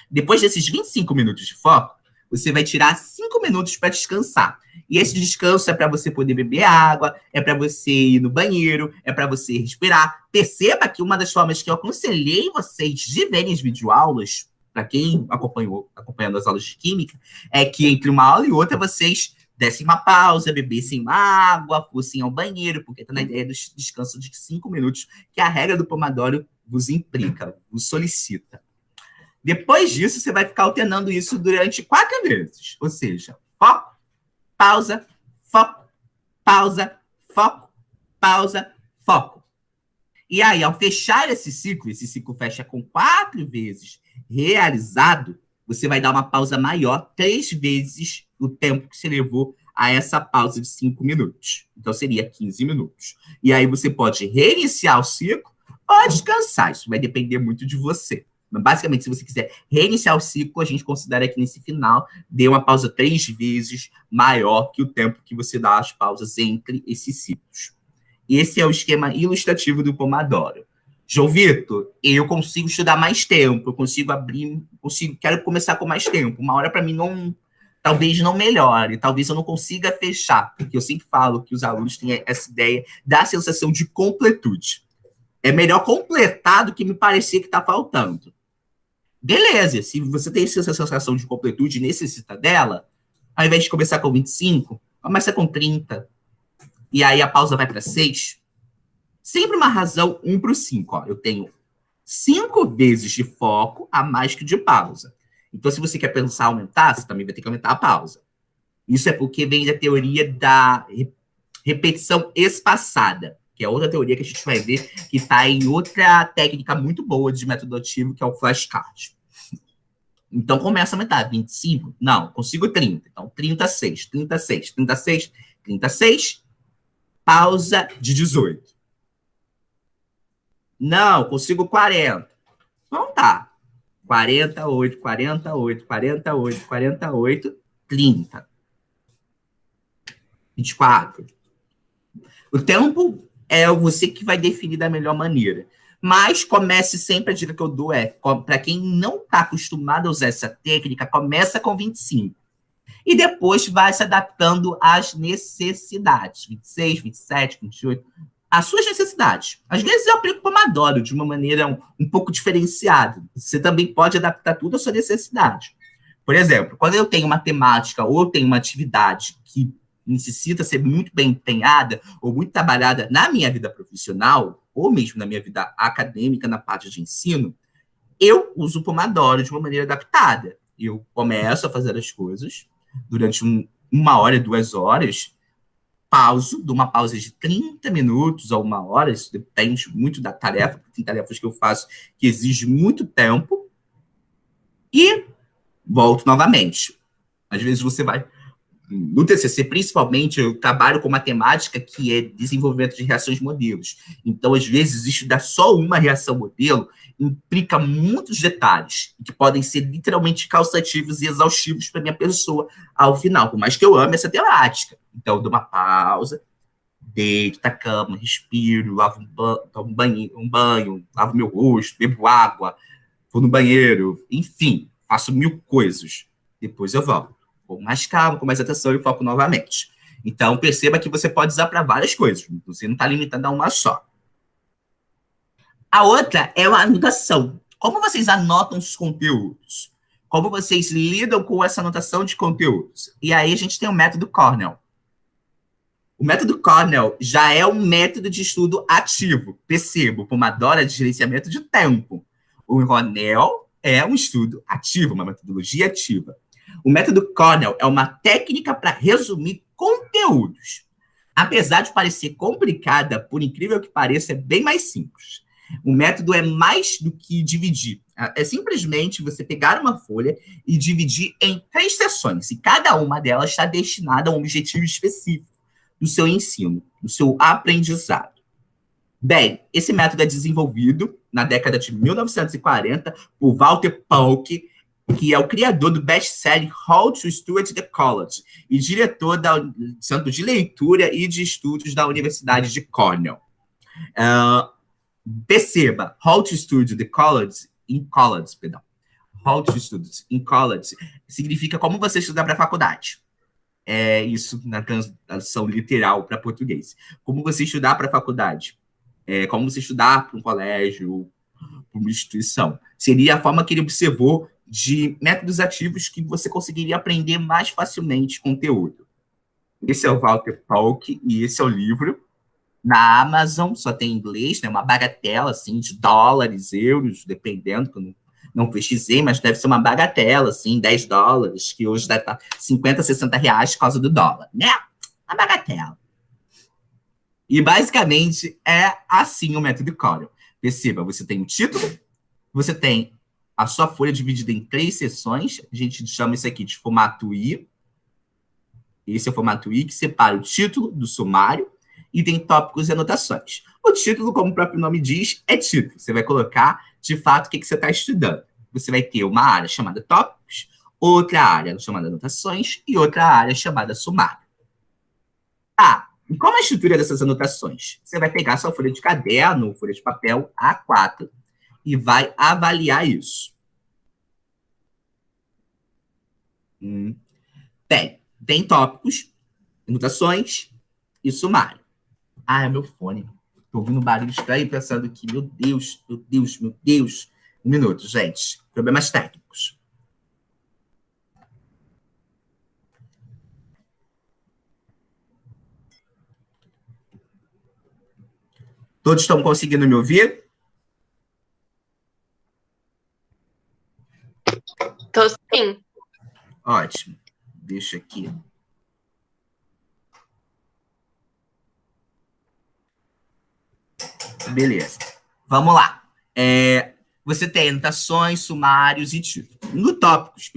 Depois desses 25 minutos de foco, você vai tirar 5 minutos para descansar. E esse descanso é para você poder beber água, é para você ir no banheiro, é para você respirar. Perceba que uma das formas que eu aconselhei vocês de verem as videoaulas, para quem acompanhando as aulas de química, é que entre uma aula e outra vocês dessem uma pausa, bebessem uma água, fossem ao banheiro, porque está na ideia do descanso de 5 minutos, que a regra do Pomodoro vos implica, vos solicita. Depois disso, você vai ficar alternando isso durante 4 vezes. Ou seja, foco, pausa, foco, pausa, foco, pausa, foco. E aí, ao fechar esse ciclo fecha com 4 vezes realizado, você vai dar uma pausa maior, 3 vezes o tempo que você levou a essa pausa de 5 minutos. Então, seria 15 minutos. E aí, você pode reiniciar o ciclo ou descansar. Isso vai depender muito de você. Basicamente, se você quiser reiniciar o ciclo, a gente considera que nesse final dê uma pausa 3 vezes maior que o tempo que você dá as pausas entre esses ciclos. Esse é o esquema ilustrativo do Pomodoro. João Vitor, eu consigo estudar mais tempo, eu consigo quero começar com mais tempo. Uma hora para mim talvez não melhore, talvez eu não consiga fechar, porque eu sempre falo que os alunos têm essa ideia da sensação de completude. É melhor completar do que me parecer que está faltando. Beleza, se você tem essa sensação de completude e necessita dela, ao invés de começar com 25, começa com 30. E aí a pausa vai para 6. Sempre uma razão 1 para o 5. Ó. Eu tenho 5 vezes de foco a mais que de pausa. Então, se você quer pensar aumentar, você também vai ter que aumentar a pausa. Isso é porque vem da teoria da repetição espaçada, que é outra teoria que a gente vai ver, que está em outra técnica muito boa de método ativo, que é o flashcard. Então, começa a aumentar. 25? Não, consigo 30. Então, 36, 36, 36, 36, pausa de 18. Não, consigo 40. Então, tá. 48, 48, 48, 48, 30. 24. O tempo é você que vai definir da melhor maneira. Mas comece sempre, a dica que eu dou para quem não está acostumado a usar essa técnica, começa com 25. E depois vai se adaptando às necessidades. 26, 27, 28, as suas necessidades. Às vezes eu aplico Pomodoro de uma maneira um pouco diferenciada. Você também pode adaptar tudo à sua necessidade. Por exemplo, quando eu tenho uma temática ou eu tenho uma atividade que necessita ser muito bem empenhada ou muito trabalhada na minha vida profissional, ou mesmo na minha vida acadêmica, na parte de ensino, eu uso o Pomodoro de uma maneira adaptada. Eu começo a fazer as coisas durante 1 hora, 2 horas, pauso, dou uma pausa de 30 minutos a 1 hora, isso depende muito da tarefa, porque tem tarefas que eu faço que exigem muito tempo, e volto novamente. Às vezes você vai... No TCC, principalmente, eu trabalho com matemática que é desenvolvimento de reações modelos. Então, às vezes, estudar só uma reação modelo implica muitos detalhes, que podem ser literalmente cansativos e exaustivos para minha pessoa ao final, por mais que eu ame essa temática. Então, eu dou uma pausa, deito na cama, respiro, tomo um banho, lavo meu rosto, bebo água, vou no banheiro, enfim, faço 1000 coisas. Depois eu volto com mais calma, com mais atenção e foco novamente. Então, perceba que você pode usar para várias coisas. Você não está limitado a uma só. A outra é a anotação. Como vocês anotam os conteúdos? Como vocês lidam com essa anotação de conteúdos? E aí a gente tem o método Cornell. O método Cornell já é um método de estudo ativo. Percebo, Pomodoro é de gerenciamento de tempo. O Cornell é um estudo ativo, uma metodologia ativa. O método Cornell é uma técnica para resumir conteúdos. Apesar de parecer complicada, por incrível que pareça, é bem mais simples. O método é mais do que dividir. É simplesmente você pegar uma folha e dividir em 3 seções, e cada uma delas está destinada a um objetivo específico do seu ensino, do seu aprendizado. Bem, esse método é desenvolvido na década de 1940 por Walter Paulk, que é o criador do best-selling How to Study the College e diretor do Centro de Leitura e de Estudos da Universidade de Cornell. Perceba, How to Study the College in College, perdão. How to Study in College significa como você estudar para a faculdade. É isso na tradução literal para português. Como você estudar para a faculdade. Como você estudar para um colégio, para uma instituição. Seria a forma que ele observou de métodos ativos que você conseguiria aprender mais facilmente conteúdo. Esse é o Walter Paulk e esse é o livro. Na Amazon, só tem em inglês, né, uma bagatela, assim, de dólares, euros, dependendo, que eu não pesquisei, mas deve ser uma bagatela, assim, $10, que hoje deve estar 50, 60 reais por causa do dólar, né? Uma bagatela. E, basicamente, é assim o método Cornell. Perceba, você tem o título, você tem a sua folha dividida em 3 seções, a gente chama isso aqui de formato I. Esse é o formato I, que separa o título do sumário, e tem tópicos e anotações. O título, como o próprio nome diz, é título. Você vai colocar, de fato, o que você está estudando. Você vai ter uma área chamada tópicos, outra área chamada anotações e outra área chamada sumário. E como é a estrutura dessas anotações? Você vai pegar sua folha de caderno, folha de papel A4, e vai avaliar isso. Bem, tem tópicos, anotações e sumário. É meu fone. Tô ouvindo barulho estranho pensando que, meu Deus, meu Deus, meu Deus. 1 minuto, gente. Problemas técnicos. Todos estão conseguindo me ouvir? Tô sim. Ótimo. Deixa aqui. Beleza. Vamos lá. Você tem anotações, sumários e títulos. No tópicos,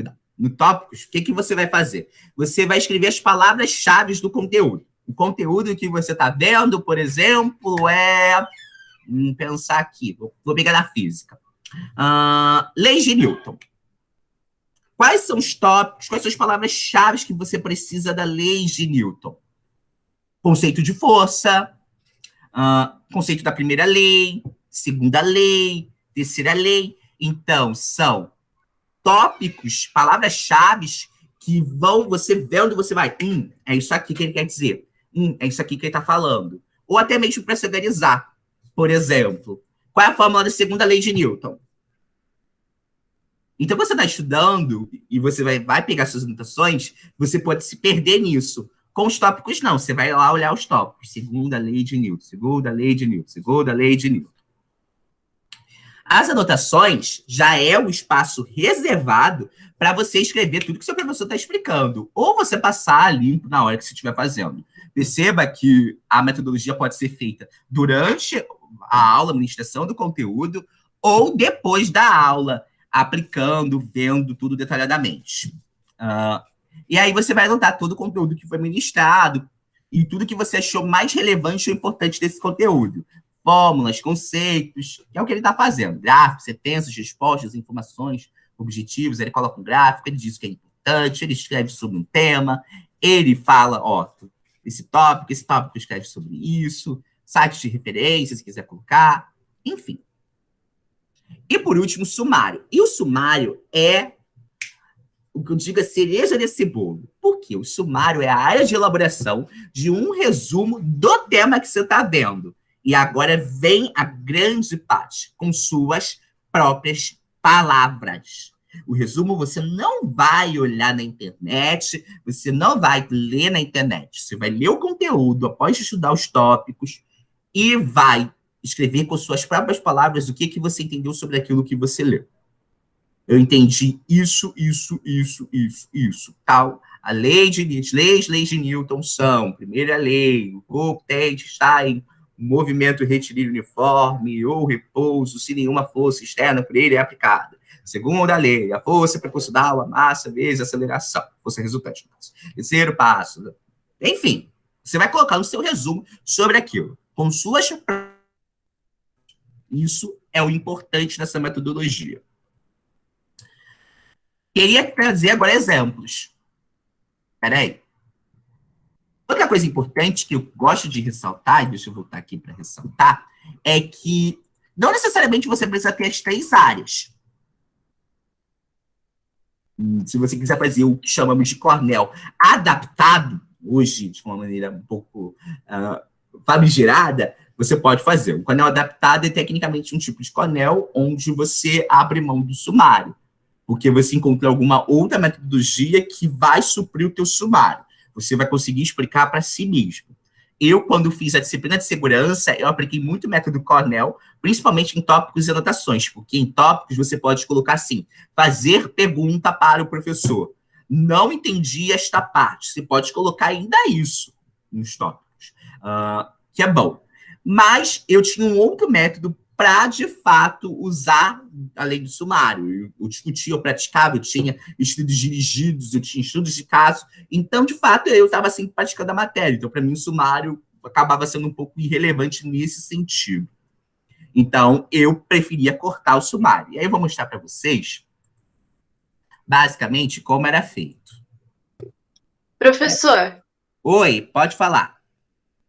o que você vai fazer? Você vai escrever as palavras-chave do conteúdo. O conteúdo que você está vendo, por exemplo, pensar aqui, vou pegar na física. Leis de Newton. Quais são os tópicos, quais são as palavras-chave que você precisa da lei de Newton? Conceito de força, conceito da primeira lei, segunda lei, terceira lei. Então, são tópicos, palavras-chave que você vê onde você vai. É isso aqui que ele quer dizer. É isso aqui que ele está falando. Ou até mesmo para se organizar. Por exemplo, qual é a fórmula da segunda lei de Newton? Então, você está estudando e você vai pegar suas anotações, você pode se perder nisso. Com os tópicos, não. Você vai lá olhar os tópicos. Segunda lei de Newton, segunda lei de Newton, segunda lei de Newton. As anotações já é um espaço reservado para você escrever tudo que seu professor está explicando, ou você passar limpo na hora que você estiver fazendo. Perceba que a metodologia pode ser feita durante a aula, a administração do conteúdo, ou depois da aula, aplicando, vendo tudo detalhadamente. E aí você vai anotar todo o conteúdo que foi ministrado e tudo que você achou mais relevante ou importante desse conteúdo. Fórmulas, conceitos, que é o que ele está fazendo. Gráficos, sentenças, respostas, informações, objetivos, ele coloca um gráfico, ele diz o que é importante, ele escreve sobre um tema, ele fala, esse tópico escreve sobre isso, sites de referência, se quiser colocar, enfim. E, por último, o sumário. E o sumário é o que eu digo a cereja desse bolo. Porque o sumário é a área de elaboração de um resumo do tema que você está vendo. E agora vem a grande parte, com suas próprias palavras. O resumo você não vai olhar na internet, você não vai ler na internet. Você vai ler o conteúdo após estudar os tópicos e vai escrever com suas próprias palavras o que você entendeu sobre aquilo que você leu. Eu entendi isso, tal. Leis de Newton são, primeira lei, o corpo tem de estar em movimento retilíneo uniforme ou repouso, se nenhuma força externa por ele é aplicada. Segunda lei, a força proporcional à massa vezes a aceleração, força resultante. Terceiro passo. Enfim, você vai colocar no seu resumo sobre aquilo, com suas... Isso é o importante nessa metodologia. Queria trazer agora exemplos. Peraí. Outra coisa importante que eu gosto de ressaltar, e deixa eu voltar aqui para ressaltar, é que não necessariamente você precisa ter as 3 áreas. Se você quiser fazer o que chamamos de Cornell adaptado, hoje, de uma maneira um pouco famigerada, você pode fazer. O Cornell adaptado é tecnicamente um tipo de Cornell onde você abre mão do sumário, porque você encontra alguma outra metodologia que vai suprir o teu sumário. Você vai conseguir explicar para si mesmo. Eu, quando fiz a disciplina de segurança, eu apliquei muito o método Cornell, principalmente em tópicos e anotações, porque em tópicos você pode colocar assim, fazer pergunta para o professor. Não entendi esta parte. Você pode colocar ainda isso nos tópicos, que é bom. Mas eu tinha um outro método para, de fato, usar além do sumário. Eu discutia, eu praticava, eu tinha estudos dirigidos, eu tinha estudos de caso. Então, de fato, eu estava sempre praticando a matéria. Então, para mim, o sumário acabava sendo um pouco irrelevante nesse sentido. Então, eu preferia cortar o sumário. E aí eu vou mostrar para vocês, basicamente, como era feito. Professor, Oi, pode falar.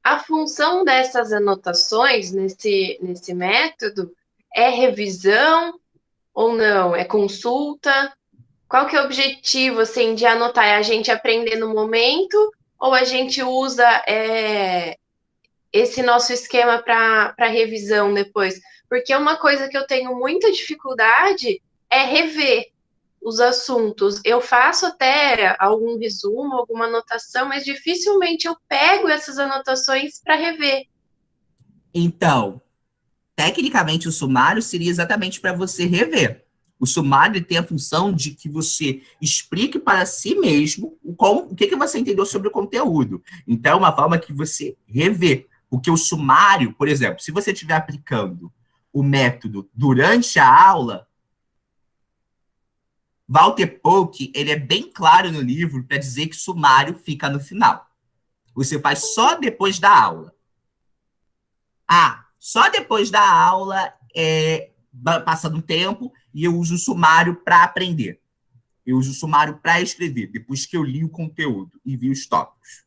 a função dessas anotações nesse método é revisão ou não? É consulta? Qual que é o objetivo, assim, de anotar? É a gente aprender no momento ou a gente usa esse nosso esquema para revisão depois? Porque uma coisa que eu tenho muita dificuldade é rever os assuntos. Eu faço até algum resumo, alguma anotação, mas dificilmente eu pego essas anotações para rever. Então, tecnicamente, o sumário seria exatamente para você rever. O sumário tem a função de que você explique para si mesmo o que você entendeu sobre o conteúdo. Então, é uma forma que você revê. Porque o sumário, por exemplo, se você estiver aplicando o método durante a aula, Walter Polk, ele é bem claro no livro para dizer que sumário fica no final. Você faz só depois da aula. Só depois da aula, passando um tempo, e eu uso o sumário para aprender. Eu uso o sumário para escrever, depois que eu li o conteúdo e vi os tópicos.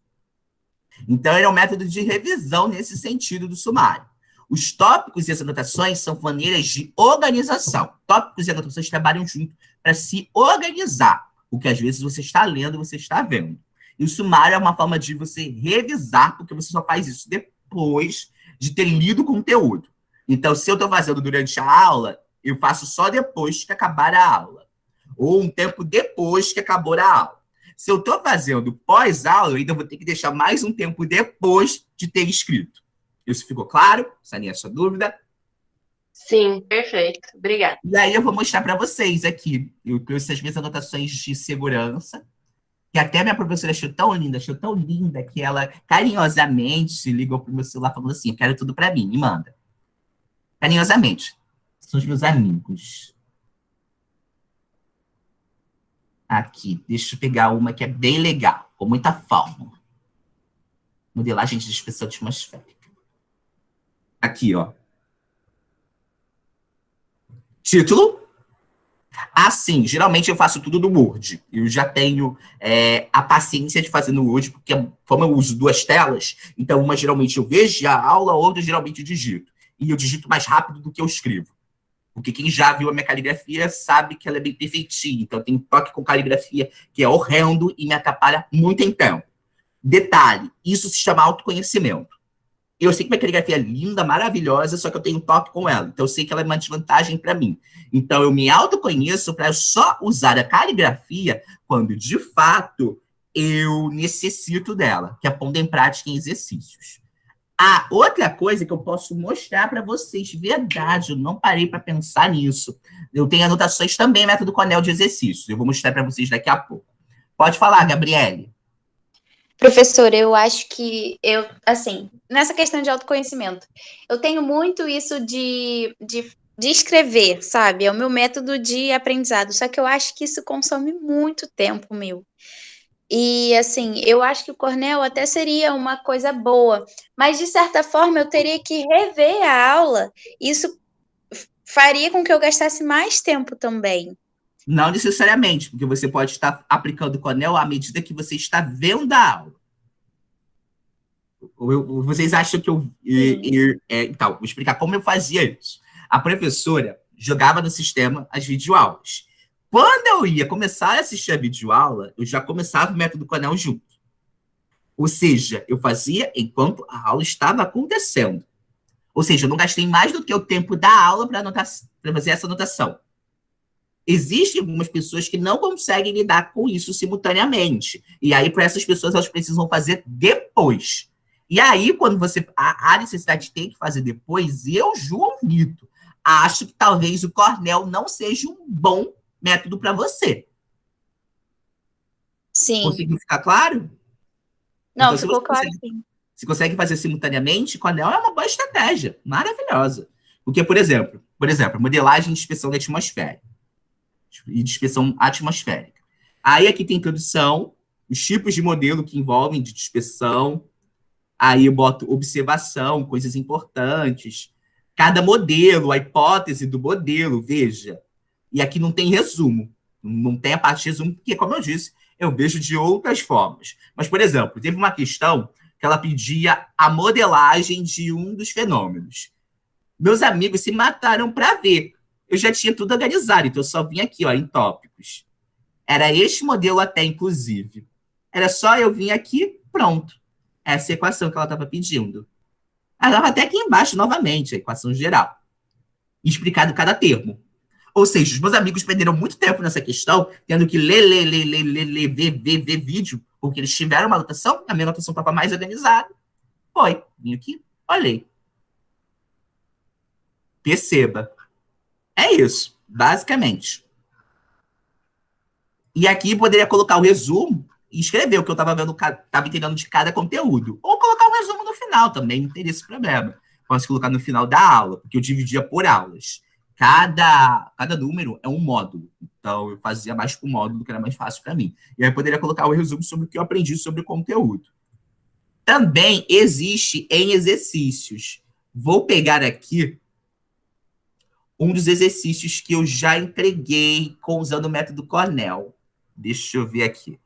Então, ele é um método de revisão nesse sentido do sumário. Os tópicos e as anotações são maneiras de organização. Tópicos e anotações trabalham junto para se organizar, porque às vezes você está lendo, você está vendo. E o sumário é uma forma de você revisar, porque você só faz isso depois de ter lido o conteúdo. Então, se eu estou fazendo durante a aula, eu faço só depois que acabar a aula. Ou um tempo depois que acabou a aula. Se eu estou fazendo pós-aula, eu ainda vou ter que deixar mais um tempo depois de ter escrito. Isso ficou claro? Sanei a sua dúvida? Sim, perfeito. Obrigada. E aí eu vou mostrar para vocês aqui. Eu trouxe as minhas anotações de segurança, que até minha professora achou tão linda, que ela carinhosamente ligou pro meu celular falando assim, eu quero tudo para mim, me manda. Carinhosamente. São os meus amigos. Aqui, deixa eu pegar uma que é bem legal, com muita fórmula. Modelagem de dispersão atmosférica. Aqui, ó. Título. Assim, geralmente eu faço tudo no Word. Eu já tenho a paciência de fazer no Word, porque como eu uso duas telas, então uma geralmente eu vejo a aula, outra geralmente eu digito. E eu digito mais rápido do que eu escrevo. Porque quem já viu a minha caligrafia sabe que ela é bem perfeitinha. Então tem toque com caligrafia que é horrendo e me atrapalha muito em tempo. Detalhe, isso se chama autoconhecimento. Eu sei que minha caligrafia é linda, maravilhosa, só que eu tenho um toque com ela. Então, eu sei que ela é uma desvantagem para mim. Então, eu me autoconheço para só usar a caligrafia quando, de fato, eu necessito dela, que é pondo em prática em exercícios. A outra coisa que eu posso mostrar para vocês, verdade, eu não parei para pensar nisso. Eu tenho anotações também, método Cornell de exercícios. Eu vou mostrar para vocês daqui a pouco. Pode falar, Gabriele. Professor, eu acho que assim, nessa questão de autoconhecimento, eu tenho muito isso de escrever, sabe? É o meu método de aprendizado, só que eu acho que isso consome muito tempo meu. E, assim, eu acho que o Cornell até seria uma coisa boa, mas, de certa forma, eu teria que rever a aula, isso faria com que eu gastasse mais tempo também. Não necessariamente, porque você pode estar aplicando o Cornell à medida que você está vendo a aula. Vocês acham que então, vou explicar como eu fazia isso. A professora jogava no sistema as videoaulas. Quando eu ia começar a assistir a videoaula, eu já começava o método Cornell junto. Ou seja, eu fazia enquanto a aula estava acontecendo. Ou seja, eu não gastei mais do que o tempo da aula para fazer essa anotação. Existem algumas pessoas que não conseguem lidar com isso simultaneamente. E aí, para essas pessoas, elas precisam fazer depois. E aí, quando você a necessidade tem que fazer depois, eu, João Vitor, acho que talvez o Cornell não seja um bom método para você. Sim. Conseguiu ficar claro? Não, Então, ficou claro sim. se consegue fazer simultaneamente, Cornell é uma boa estratégia, maravilhosa. Porque, por exemplo, modelagem de inspeção da atmosfera e dispersão atmosférica. Aí aqui tem introdução, os tipos de modelo que envolvem de dispersão, aí eu boto observação, coisas importantes, cada modelo, a hipótese do modelo, veja. E aqui não tem resumo, não tem a parte de resumo, porque, como eu disse, eu vejo de outras formas. Mas, por exemplo, teve uma questão que ela pedia a modelagem de um dos fenômenos. Meus amigos se mataram para ver. Eu já tinha tudo organizado, então eu só vim aqui, ó, em tópicos. Era este modelo até, inclusive. Era só eu vir aqui, pronto. Essa é a equação que ela estava pedindo. Ela estava até aqui embaixo, novamente, a equação geral. Explicado cada termo. Ou seja, os meus amigos perderam muito tempo nessa questão, tendo que ler, ver vídeo, porque eles tiveram uma anotação, a minha anotação estava mais organizada. Foi, vim aqui, olhei. Perceba. É isso, basicamente. E aqui poderia colocar o resumo e escrever o que eu estava vendo, estava entendendo de cada conteúdo. Ou colocar um resumo no final também, não teria esse problema. Posso colocar no final da aula, porque eu dividia por aulas. Cada número é um módulo. Então, eu fazia mais por módulo, que era mais fácil para mim. E aí eu poderia colocar o resumo sobre o que eu aprendi sobre o conteúdo. Também existe em exercícios. Vou pegar aqui um dos exercícios que eu já entreguei usando o método Cornell. Deixa eu ver aqui.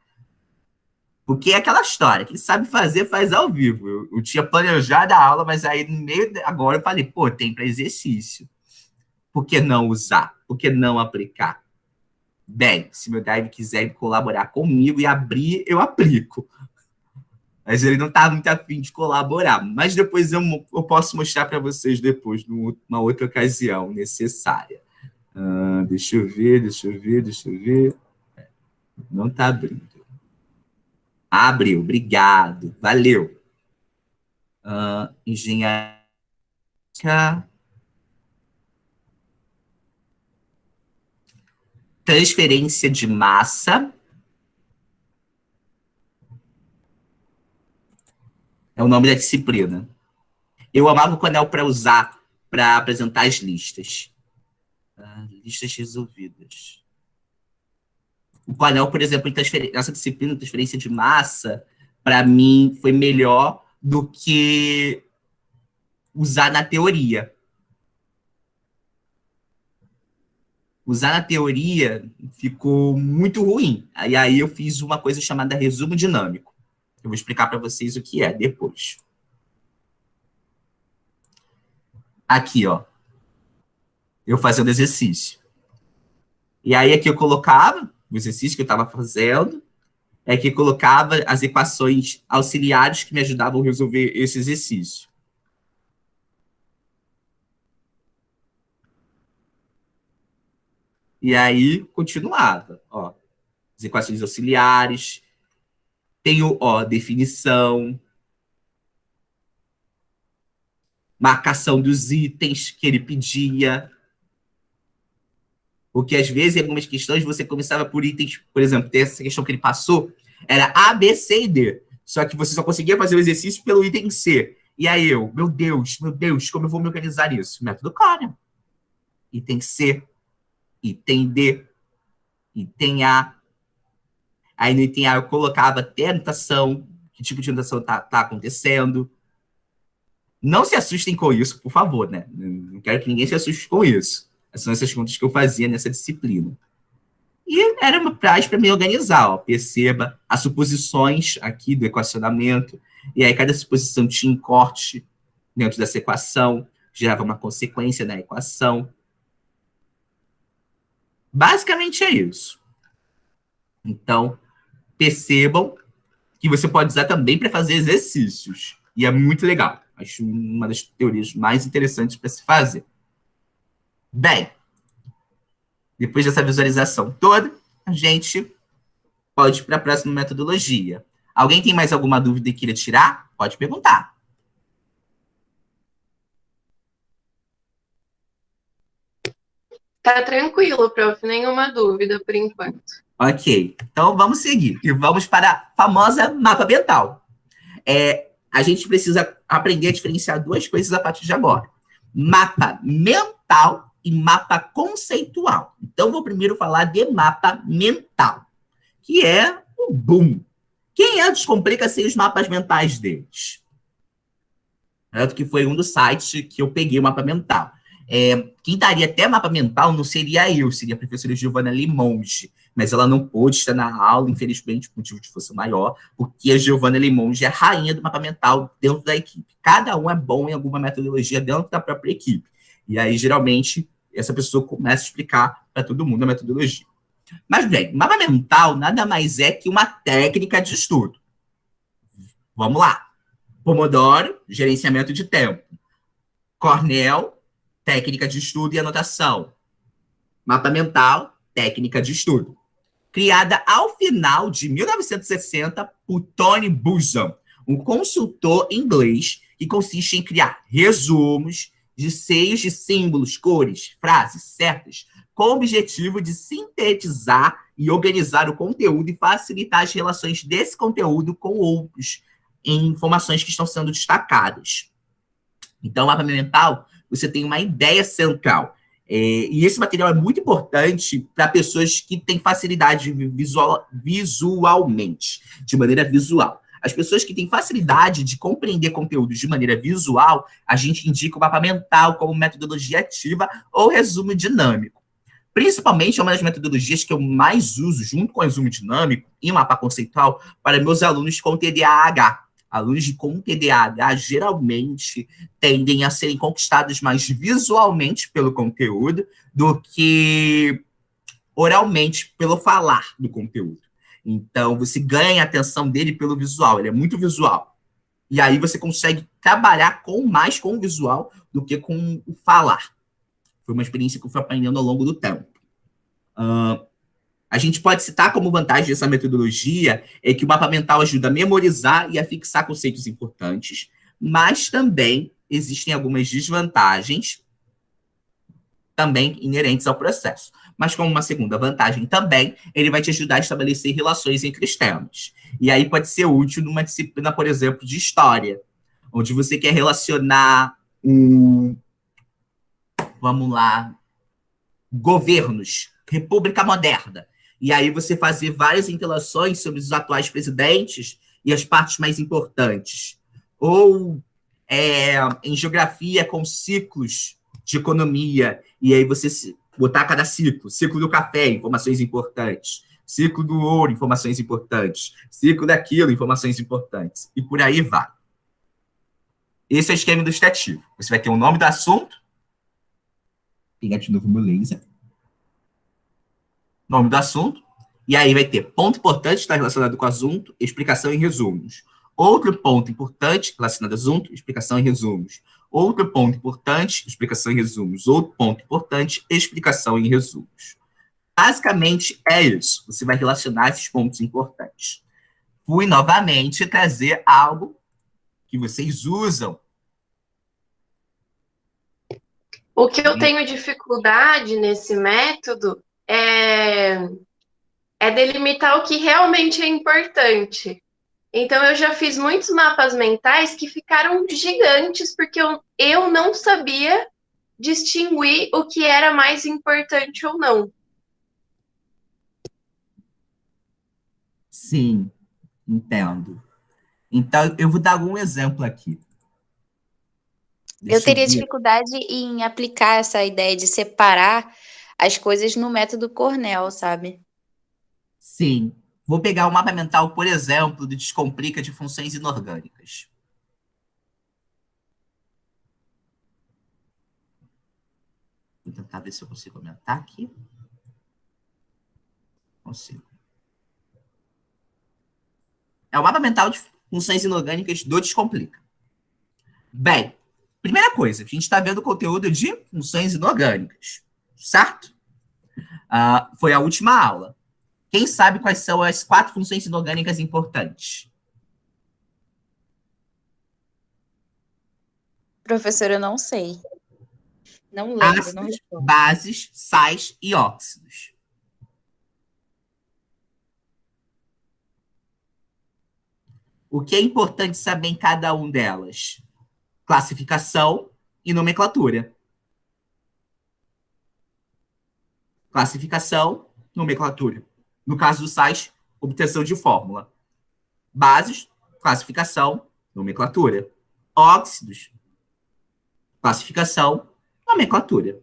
Porque é aquela história, quem sabe fazer, faz ao vivo. Eu tinha planejado a aula, mas aí no meio agora eu falei, pô, tem para exercício. Por que não usar? Por que não aplicar? Bem, se meu Drive quiser colaborar comigo e abrir, eu aplico. Mas ele não está muito afim de colaborar. Mas depois eu posso mostrar para vocês depois, numa outra ocasião necessária. Deixa eu ver. Não está abrindo. Abriu, obrigado. Valeu. Engenharia. transferência de massa. É o nome da disciplina. Eu amava o Cornell para usar, para apresentar as listas. Listas resolvidas. O Cornell, por exemplo, nessa disciplina, transferência de massa, para mim, foi melhor do que usar na teoria. Usar na teoria ficou muito ruim. Aí eu fiz uma coisa chamada resumo dinâmico. Eu vou explicar para vocês o que é depois. Aqui, ó. Eu fazendo exercício. E aí aqui eu colocava o exercício que eu estava fazendo. Aqui eu colocava as equações auxiliares que me ajudavam a resolver esse exercício. E aí continuava, ó. As equações auxiliares. Tenho, ó, definição. Marcação dos itens que ele pedia. Porque, às vezes, em algumas questões, você começava por itens, por exemplo, tem essa questão que ele passou, era A, B, C e D. Só que você só conseguia fazer o exercício pelo item C. E aí meu Deus, como eu vou me organizar nisso? Método Cornell. Item C, item D, item A. Aí no item A eu colocava até a anotação, que tipo de anotação tá acontecendo. Não se assustem com isso, por favor, né? Não quero que ninguém se assuste com isso. São essas contas que eu fazia nessa disciplina. E era uma prática para me organizar, ó. Perceba as suposições aqui do equacionamento, e aí cada suposição tinha um corte dentro dessa equação, gerava uma consequência na equação. Basicamente é isso. Então, percebam que você pode usar também para fazer exercícios. E é muito legal. Acho uma das teorias mais interessantes para se fazer. Bem, depois dessa visualização toda, a gente pode ir para a próxima metodologia. Alguém tem mais alguma dúvida e queira tirar? Pode perguntar. Tá tranquilo, prof. Nenhuma dúvida por enquanto. Ok, então vamos seguir. E vamos para a famosa mapa mental. A gente precisa aprender a diferenciar duas coisas a partir de agora. Mapa mental e mapa conceitual. Então, vou primeiro falar de mapa mental, que é o boom. Quem é Descomplica-se os mapas mentais deles? Tanto que foi um dos sites que eu peguei o mapa mental. Quem daria até mapa mental não seria eu, seria a professora Giovana Limonge, mas ela não pôde estar na aula, infelizmente, por motivo de força maior, porque a Giovana Limonge é a rainha do mapa mental dentro da equipe. Cada um é bom em alguma metodologia dentro da própria equipe. E aí, geralmente, essa pessoa começa a explicar para todo mundo a metodologia. Mas, bem, mapa mental nada mais é que uma técnica de estudo. Vamos lá. Pomodoro, gerenciamento de tempo. Cornell, técnica de estudo e anotação. Mapa mental, técnica de estudo. Criada ao final de 1960 por Tony Buzan, um consultor inglês que consiste em criar resumos de seios de símbolos, cores, frases certas, com o objetivo de sintetizar e organizar o conteúdo e facilitar as relações desse conteúdo com outros em informações que estão sendo destacadas. Então, o mapa mental, você tem uma ideia central. E esse material é muito importante para pessoas que têm facilidade visualmente, de maneira visual. As pessoas que têm facilidade de compreender conteúdos de maneira visual, a gente indica o mapa mental como metodologia ativa ou resumo dinâmico. Principalmente é uma das metodologias que eu mais uso, junto com o resumo dinâmico e o mapa conceitual, para meus alunos com TDAH. Alunos com TDAH geralmente tendem a serem conquistados mais visualmente pelo conteúdo do que oralmente pelo falar do conteúdo. Então, você ganha a atenção dele pelo visual, ele é muito visual. E aí você consegue trabalhar mais com o visual do que com o falar. Foi uma experiência que eu fui aprendendo ao longo do tempo. A gente pode citar como vantagem dessa metodologia é que o mapa mental ajuda a memorizar e a fixar conceitos importantes, mas também existem algumas desvantagens também inerentes ao processo. Mas como uma segunda vantagem também, ele vai te ajudar a estabelecer relações entre os temas. E aí pode ser útil numa disciplina, por exemplo, de história, onde você quer relacionar vamos lá, governos, República Moderna. E aí você fazer várias interações sobre os atuais presidentes e as partes mais importantes. Ou em geografia com ciclos de economia, e aí você botar cada ciclo, ciclo do café, informações importantes, ciclo do ouro, informações importantes, ciclo daquilo, informações importantes, e por aí vai. Esse é o esquema ilustrativo. Você vai ter o nome do assunto, pegar de novo meu laser, nome do assunto, e aí vai ter ponto importante, está relacionado com o assunto, explicação em resumos. Outro ponto importante, relacionado ao assunto, explicação em resumos. Outro ponto importante, explicação em resumos. Outro ponto importante, explicação em resumos. Basicamente é isso. Você vai relacionar esses pontos importantes. Fui novamente trazer algo que vocês usam. O que eu tenho dificuldade nesse método é delimitar o que realmente é importante. Então, eu já fiz muitos mapas mentais que ficaram gigantes, porque eu não sabia distinguir o que era mais importante ou não. Sim, entendo. Então, eu vou dar algum exemplo aqui. Eu teria dificuldade em aplicar essa ideia de separar as coisas no método Cornell, sabe? Sim. Vou pegar o mapa mental, por exemplo, do Descomplica de funções inorgânicas. Vou tentar ver se eu consigo aumentar aqui. Consigo. É o mapa mental de funções inorgânicas do Descomplica. Bem, primeira coisa, a gente está vendo o conteúdo de funções inorgânicas, certo? Foi a última aula. Quem sabe quais são as 4 funções inorgânicas importantes? Professor, eu não sei. Não lembro, Ácidos, não recordo. bases, sais e óxidos. O que é importante saber em cada um delas? Classificação e nomenclatura. Classificação, nomenclatura. No caso dos sais, obtenção de fórmula. Bases, classificação, nomenclatura. Óxidos, classificação, nomenclatura.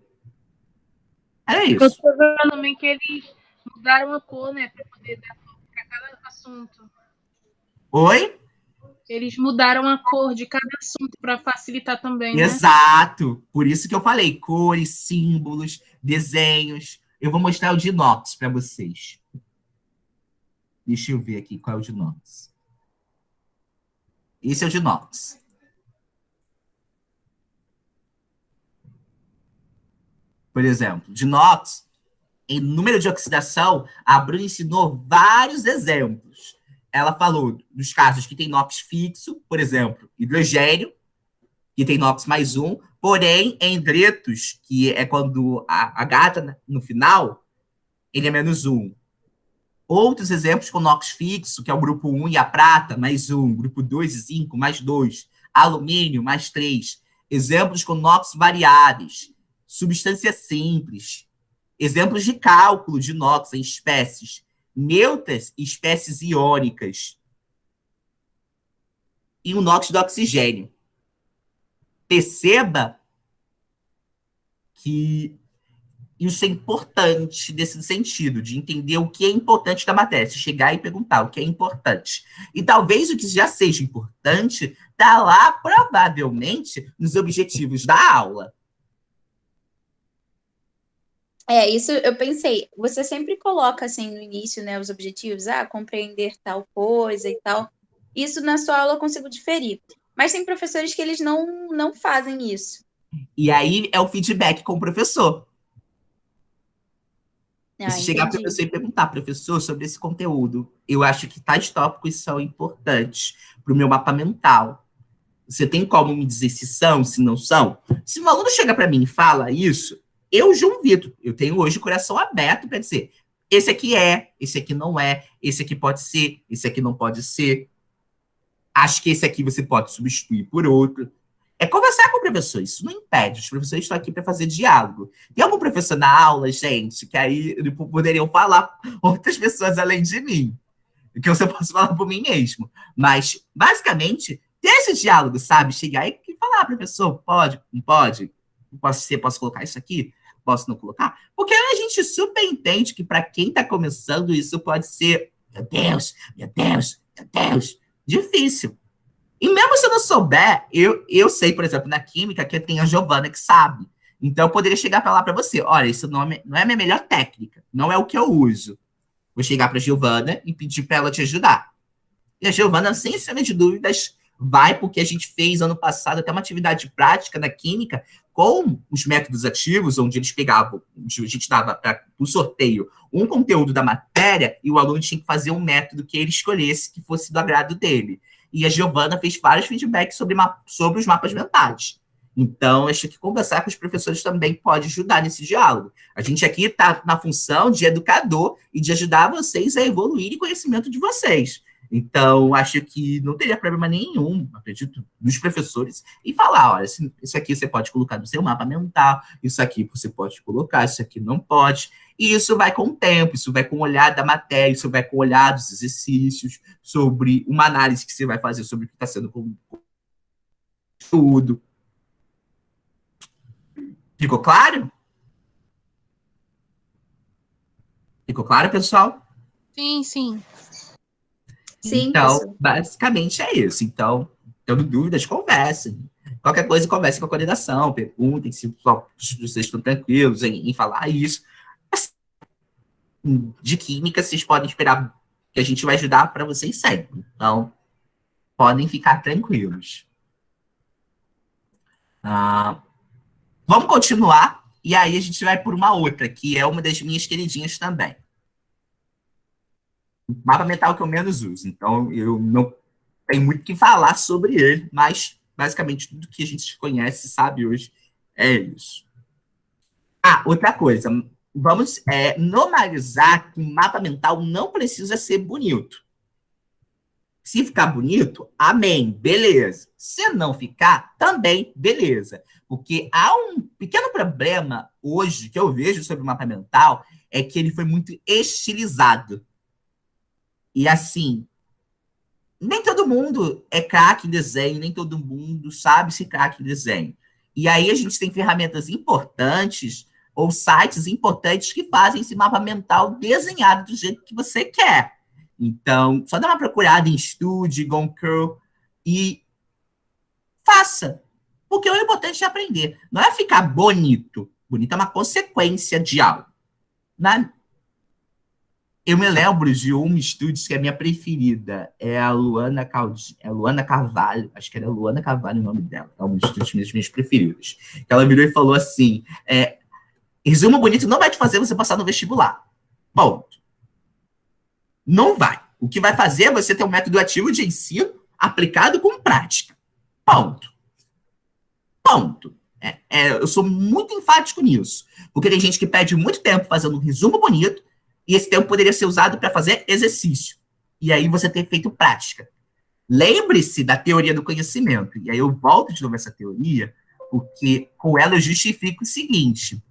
Era Eu isso. tô vendo também que eles mudaram a cor, né, para poder dar foco para cada assunto. Oi? Eles mudaram a cor de cada assunto para facilitar também, né? Exato. Por isso que eu falei cores, símbolos, desenhos. Eu vou mostrar o de inox para vocês. Deixa eu ver aqui qual é o de inox. Esse é o de inox. Por exemplo, de inox, em número de oxidação, a Bruna ensinou vários exemplos. Ela falou dos casos que tem inox fixo, por exemplo, hidrogênio, que tem inox mais 1, porém, em hidretos, que é quando a gata no final, ele é menos 1. Outros exemplos com inox fixo, que é o grupo 1 e a prata, mais 1, grupo 2 e 5, mais 2, alumínio, mais 3. Exemplos com inox variáveis, substância simples. Exemplos de cálculo de inox em espécies neutras e espécies iônicas. E o inox do oxigênio. Perceba que isso é importante nesse sentido, de entender o que é importante da matéria, se chegar e perguntar o que é importante. E talvez o que já seja importante está lá, provavelmente, nos objetivos da aula. Isso eu pensei. Você sempre coloca, assim, no início, né, os objetivos, compreender tal coisa e tal. Isso na sua aula eu consigo diferir. Mas tem professores que eles não fazem isso. E aí é o feedback com o professor. Você chegar para o Entendi. professor e perguntar, professor, sobre esse conteúdo, eu acho que tais tópicos são importantes para o meu mapa mental. Você tem como me dizer se são, se não são? Se um aluno chega para mim e fala isso, eu, João Vitor, eu tenho hoje o coração aberto para dizer, esse aqui não é, esse aqui pode ser, esse aqui não pode ser. Acho que esse aqui você pode substituir por outro. É conversar com o professor, isso não impede. Os professores estão aqui para fazer diálogo. Tem algum professor na aula, gente, que aí poderiam falar outras pessoas além de mim, que eu só posso falar por mim mesmo. Mas, basicamente, ter esse diálogo, sabe? Chegar e falar, professor, pode, não pode? Posso colocar isso aqui? Posso não colocar? Porque a gente super entende que para quem está começando, isso pode ser, meu Deus, meu Deus, meu Deus, difícil. E mesmo se eu não souber, eu sei, por exemplo, na química, que tem a Giovana que sabe. Então, eu poderia chegar para lá para você, olha, esse nome não é a minha melhor técnica, não é o que eu uso. Vou chegar para a Giovana e pedir para ela te ajudar. E a Giovana, sem sombra de dúvidas, vai, porque a gente fez ano passado até uma atividade prática na química com os métodos ativos, onde eles pegavam, a gente dava para o sorteio um conteúdo da matéria e o aluno tinha que fazer um método que ele escolhesse que fosse do agrado dele. E a Giovana fez vários feedbacks sobre os mapas mentais. Então, acho que conversar com os professores também pode ajudar nesse diálogo. A gente aqui está na função de educador e de ajudar vocês a evoluir em conhecimento de vocês. Então, acho que não teria problema nenhum, acredito, dos professores, em falar, olha, isso aqui você pode colocar no seu mapa mental, isso aqui você pode colocar, isso aqui não pode. E isso vai com o tempo, isso vai com o olhar da matéria, isso vai com o olhar dos exercícios, sobre uma análise que você vai fazer sobre o que está sendo tudo. Ficou claro? Ficou claro, pessoal? Sim, sim. Sim, então, professor. basicamente é isso. Então, tendo dúvidas, conversem. Qualquer coisa, conversem com a coordenação, perguntem se vocês estão tranquilos em falar isso. De química, vocês podem esperar que a gente vai ajudar para vocês sempre. Então, podem ficar tranquilos. Vamos continuar, e aí a gente vai por uma outra, que é uma das minhas queridinhas também. Mapa mental que eu menos uso, então eu não tenho muito o que falar sobre ele, mas basicamente tudo que a gente conhece, sabe hoje, é isso. Outra coisa, vamos normalizar que mapa mental não precisa ser bonito. Se ficar bonito, amém, beleza. Se não ficar, também beleza. Porque há um pequeno problema hoje que eu vejo sobre o mapa mental, é que ele foi muito estilizado. E assim, nem todo mundo é craque em desenho, nem todo mundo sabe ser craque em desenho. E aí a gente tem ferramentas importantes ou sites importantes que fazem esse mapa mental desenhado do jeito que você quer. Então, só dá uma procurada em Studio, Goncourt e faça. Porque o importante é aprender. Não é ficar bonito. Bonito é uma consequência de algo. Eu me lembro de uma estúdio que é a minha preferida. É a Luana Carvalho. Acho que era Luana Carvalho o nome dela. É uma das minhas preferidas. Ela virou e falou assim, resumo bonito não vai te fazer você passar no vestibular. Ponto. Não vai. O que vai fazer é você ter um método ativo de ensino aplicado com prática. Ponto. Ponto. Eu sou muito enfático nisso. Porque tem gente que perde muito tempo fazendo um resumo bonito e esse tempo poderia ser usado para fazer exercício. E aí você ter feito prática. Lembre-se da teoria do conhecimento. E aí eu volto de novo essa teoria, porque com ela eu justifico o seguinte.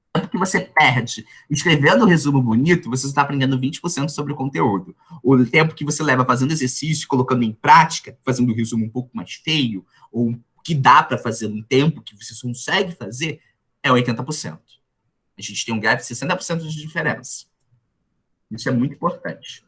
O tempo que você perde escrevendo um resumo bonito, você está aprendendo 20% sobre o conteúdo. O tempo que você leva fazendo exercício, colocando em prática, fazendo um resumo um pouco mais feio, ou que dá para fazer no tempo que você consegue fazer, é 80%. A gente tem um gap de 60% de diferença. Isso é muito importante.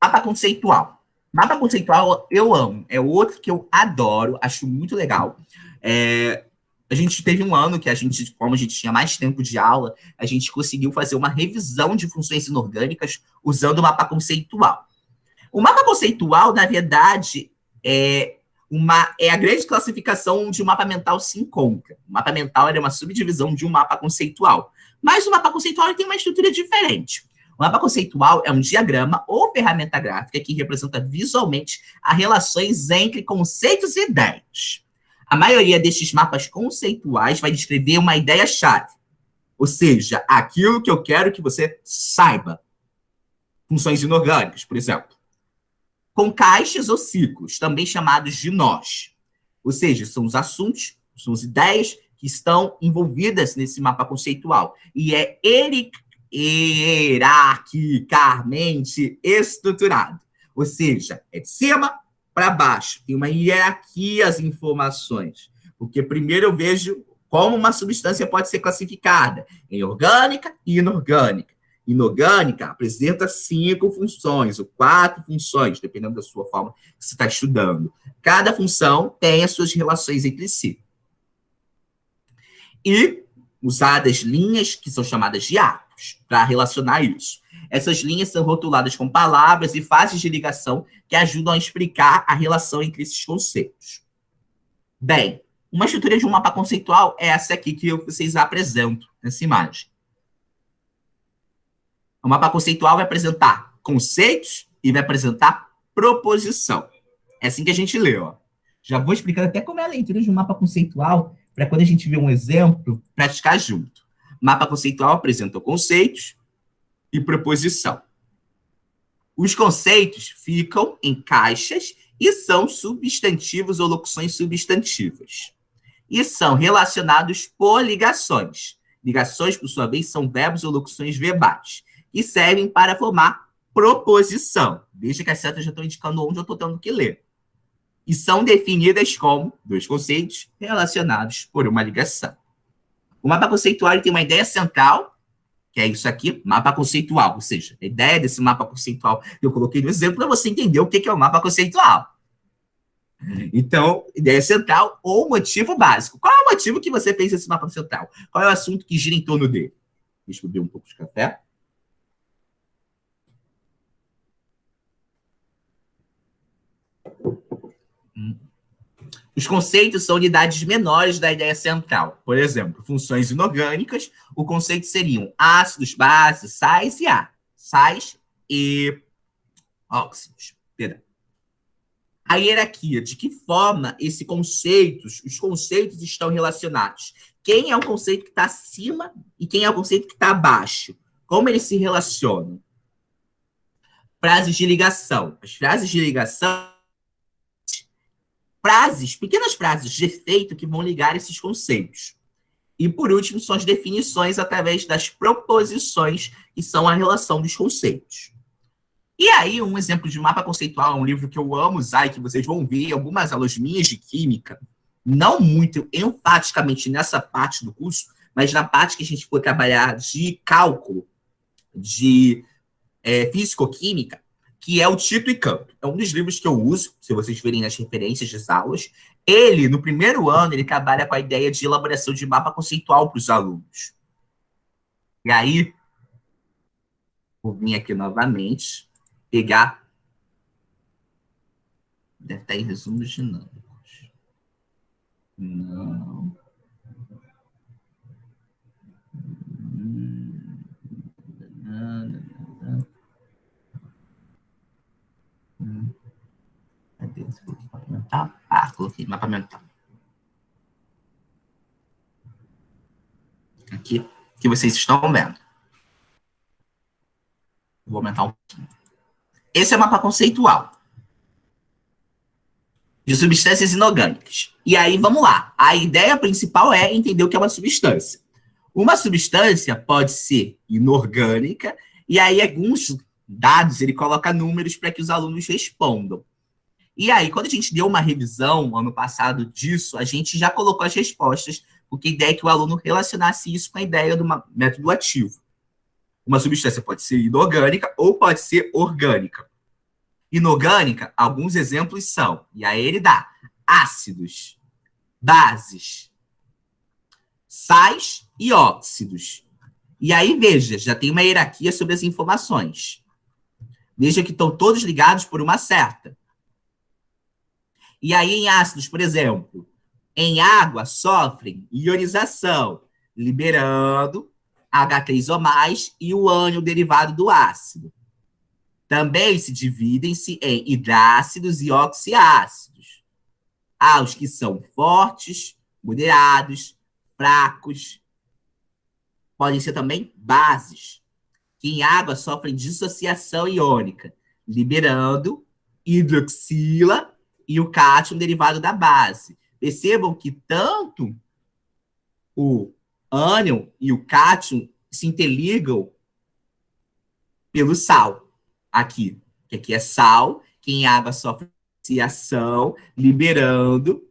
Mapa conceitual. Mapa conceitual eu amo. É outro que eu adoro, acho muito legal. A gente teve um ano que como a gente tinha mais tempo de aula, a gente conseguiu fazer uma revisão de funções inorgânicas usando o mapa conceitual. O mapa conceitual, na verdade, é a grande classificação onde o mapa mental se encontra. O mapa mental é uma subdivisão de um mapa conceitual. Mas o mapa conceitual tem uma estrutura diferente. O mapa conceitual é um diagrama ou ferramenta gráfica que representa visualmente as relações entre conceitos e ideias. A maioria destes mapas conceituais vai descrever uma ideia-chave, ou seja, aquilo que eu quero que você saiba. Funções inorgânicas, por exemplo. Com caixas ou ciclos, também chamados de nós. Ou seja, são os assuntos, são as ideias que estão envolvidas nesse mapa conceitual. E é hierarquicamente estruturado. Ou seja, é de cima para baixo. Tem uma hierarquia às informações. Porque primeiro eu vejo como uma substância pode ser classificada em orgânica e inorgânica. Inorgânica apresenta 5 funções, ou 4 funções, dependendo da sua forma que você está estudando. Cada função tem as suas relações entre si. E usadas linhas que são chamadas de arcos, para relacionar isso. Essas linhas são rotuladas com palavras e faces de ligação que ajudam a explicar a relação entre esses conceitos. Bem, uma estrutura de um mapa conceitual é essa aqui que vocês apresentam nessa imagem. O mapa conceitual vai apresentar conceitos e vai apresentar proposição. É assim que a gente lê, ó. Já vou explicando até como é a leitura de um mapa conceitual, para quando a gente vê um exemplo, praticar junto. Mapa conceitual apresenta conceitos e proposição. Os conceitos ficam em caixas e são substantivos ou locuções substantivas. E são relacionados por ligações. Ligações, por sua vez, são verbos ou locuções verbais, que servem para formar proposição. Veja que as setas já estão indicando onde eu estou tendo que ler. E são definidas como 2 conceitos relacionados por uma ligação. O mapa conceitual tem uma ideia central, que é isso aqui, mapa conceitual. Ou seja, a ideia desse mapa conceitual que eu coloquei no exemplo para você entender o que é o mapa conceitual. Então, ideia central ou motivo básico. Qual é o motivo que você fez esse mapa central? Qual é o assunto que gira em torno dele? Deixa eu beber um pouco de café. Os conceitos são unidades menores da ideia central. Por exemplo, funções inorgânicas, o conceito seriam ácidos, bases, sais e ar. Sais e óxidos. Perdão. A hierarquia, de que forma os conceitos estão relacionados? Quem é o conceito que está acima e quem é o conceito que está abaixo? Como eles se relacionam? Frases de ligação. As frases de ligação pequenas frases de efeito que vão ligar esses conceitos. E, por último, são as definições através das proposições, que são a relação dos conceitos. E aí, um exemplo de mapa conceitual é um livro que eu amo usar e que vocês vão ver em algumas aulas minhas de química, não muito enfaticamente nessa parte do curso, mas na parte que a gente for trabalhar de cálculo, de físico-química, que é o Tito e Campo. É um dos livros que eu uso, se vocês verem nas referências das aulas. Ele, no primeiro ano, ele trabalha com a ideia de elaboração de mapa conceitual para os alunos. E aí, vou vir aqui novamente, pegar... Deve estar em resumos dinâmicos. Não. Cadê esse mapa mental? Ah, coloquei mapa mental. Aqui, que vocês estão vendo. Vou aumentar um pouquinho. Esse é o mapa conceitual de substâncias inorgânicas. E aí, vamos lá. A ideia principal é entender o que é uma substância. Uma substância pode ser inorgânica, e aí alguns dados, ele coloca números para que os alunos respondam. E aí, quando a gente deu uma revisão, ano passado, disso, a gente já colocou as respostas, porque a ideia é que o aluno relacionasse isso com a ideia do método ativo. Uma substância pode ser inorgânica ou pode ser orgânica. Inorgânica, alguns exemplos são, e aí ele dá ácidos, bases, sais e óxidos. E aí, veja, já tem uma hierarquia sobre as informações. Veja que estão todos ligados por uma seta. E aí, em ácidos, por exemplo, em água, sofrem ionização, liberando H3 ou mais, e o ânion derivado do ácido. Também se dividem-se em hidrácidos e oxiácidos. Há os que são fortes, moderados, fracos. Podem ser também bases, que em água sofrem dissociação iônica, liberando hidroxila e o cátion derivado da base. Percebam que tanto o ânion e o cátion se interligam pelo sal. Aqui, que aqui é sal, que em água sofre dissociação, liberando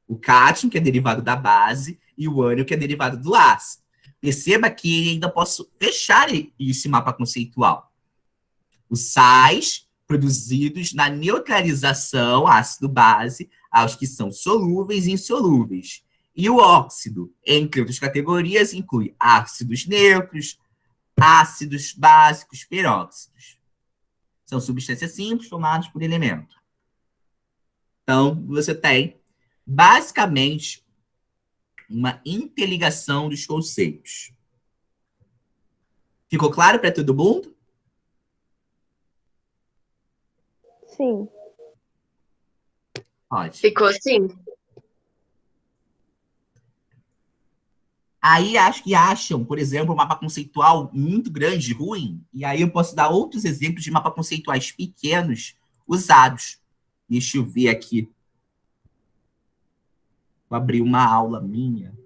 o cátion, que é derivado da base, e o ânion, que é derivado do ácido. Perceba que ainda posso fechar esse mapa conceitual. Os sais produzidos na neutralização ácido-base aos que são solúveis e insolúveis. E o óxido, entre outras categorias, inclui ácidos neutros, ácidos básicos, peróxidos. São substâncias simples formadas por elemento. Então, você tem, basicamente, uma interligação dos conceitos. Ficou claro para todo mundo? Sim. Ótimo. Ficou assim? Aí acho que acham, por exemplo, um mapa conceitual muito grande, ruim, e aí eu posso dar outros exemplos de mapas conceituais pequenos usados. Deixa eu ver aqui. Vou abrir uma aula minha.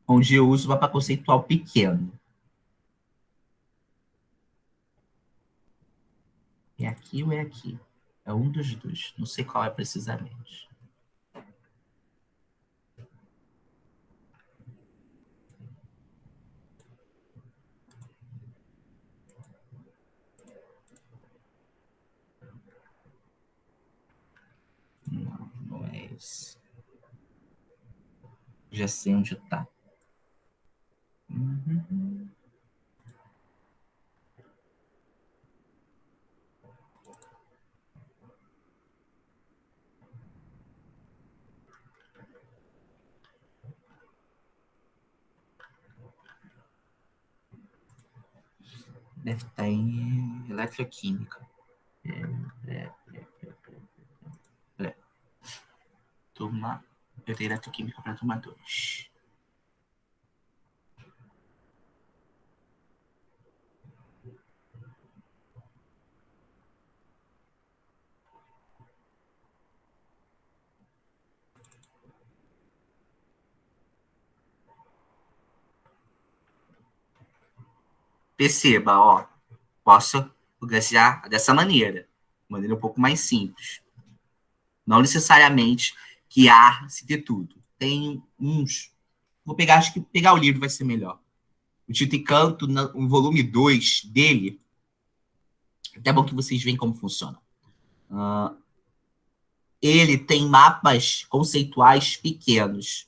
Onde eu uso o mapa conceitual pequeno. É aqui ou é aqui? É um dos dois. Não sei qual é precisamente. Não, não é esse. Já sei onde está. Deve estar em eletroquímica. Turma, eu tenho eletroquímica para turma 2. Perceba, ó, posso organizar dessa maneira, de maneira um pouco mais simples. Não necessariamente que A se ter tudo. Tem uns. Vou pegar, acho que pegar o livro vai ser melhor. O Tito e Canto, no volume 2 dele, até bom que vocês veem como funciona. Ele tem mapas conceituais pequenos.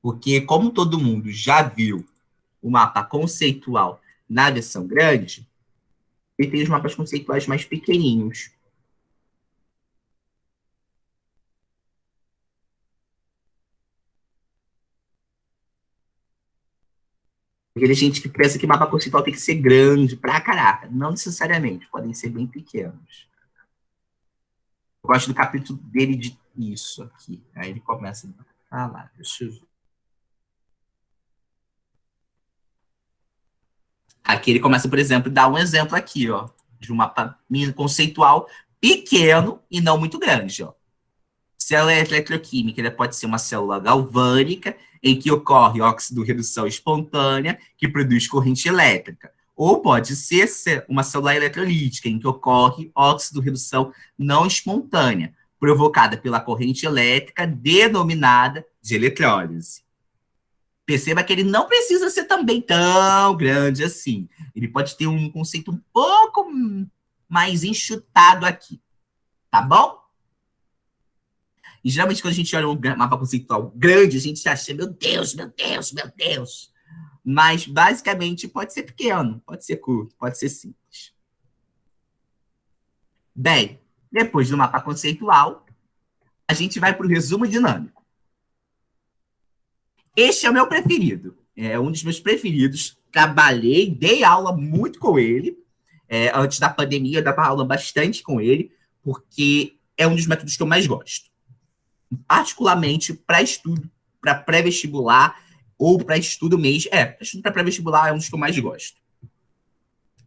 Porque, como todo mundo já viu o mapa conceitual na versão grande, ele tem os mapas conceituais mais pequenininhos. Porque tem gente que pensa que mapa conceitual tem que ser grande pra caraca. Não necessariamente, podem ser bem pequenos. Eu gosto do capítulo dele de isso aqui. Aí ele começa a falar. Deixa eu ver. Aqui ele começa, por exemplo, a dar um exemplo aqui, ó, de um mapa conceitual pequeno e não muito grande, ó. Célula eletroquímica, ela pode ser uma célula galvânica, em que ocorre óxido-redução espontânea, que produz corrente elétrica. Ou pode ser uma célula eletrolítica, em que ocorre óxido-redução não espontânea, provocada pela corrente elétrica denominada de eletrólise. Perceba que ele não precisa ser também tão grande assim. Ele pode ter um conceito um pouco mais enxutado aqui. Tá bom? E geralmente quando a gente olha um mapa conceitual grande, a gente acha, meu Deus, meu Deus, meu Deus. Mas basicamente pode ser pequeno, pode ser curto, pode ser simples. Bem, Depois do mapa conceitual, a gente vai para o resumo dinâmico. Este é o meu preferido. É um dos meus preferidos. Trabalhei, dei aula muito com ele. Antes da pandemia, eu dava aula bastante com ele, porque é um dos métodos que eu mais gosto. Particularmente para estudo, para pré-vestibular ou para estudo mesmo. Para estudo para pré-vestibular é um dos que eu mais gosto.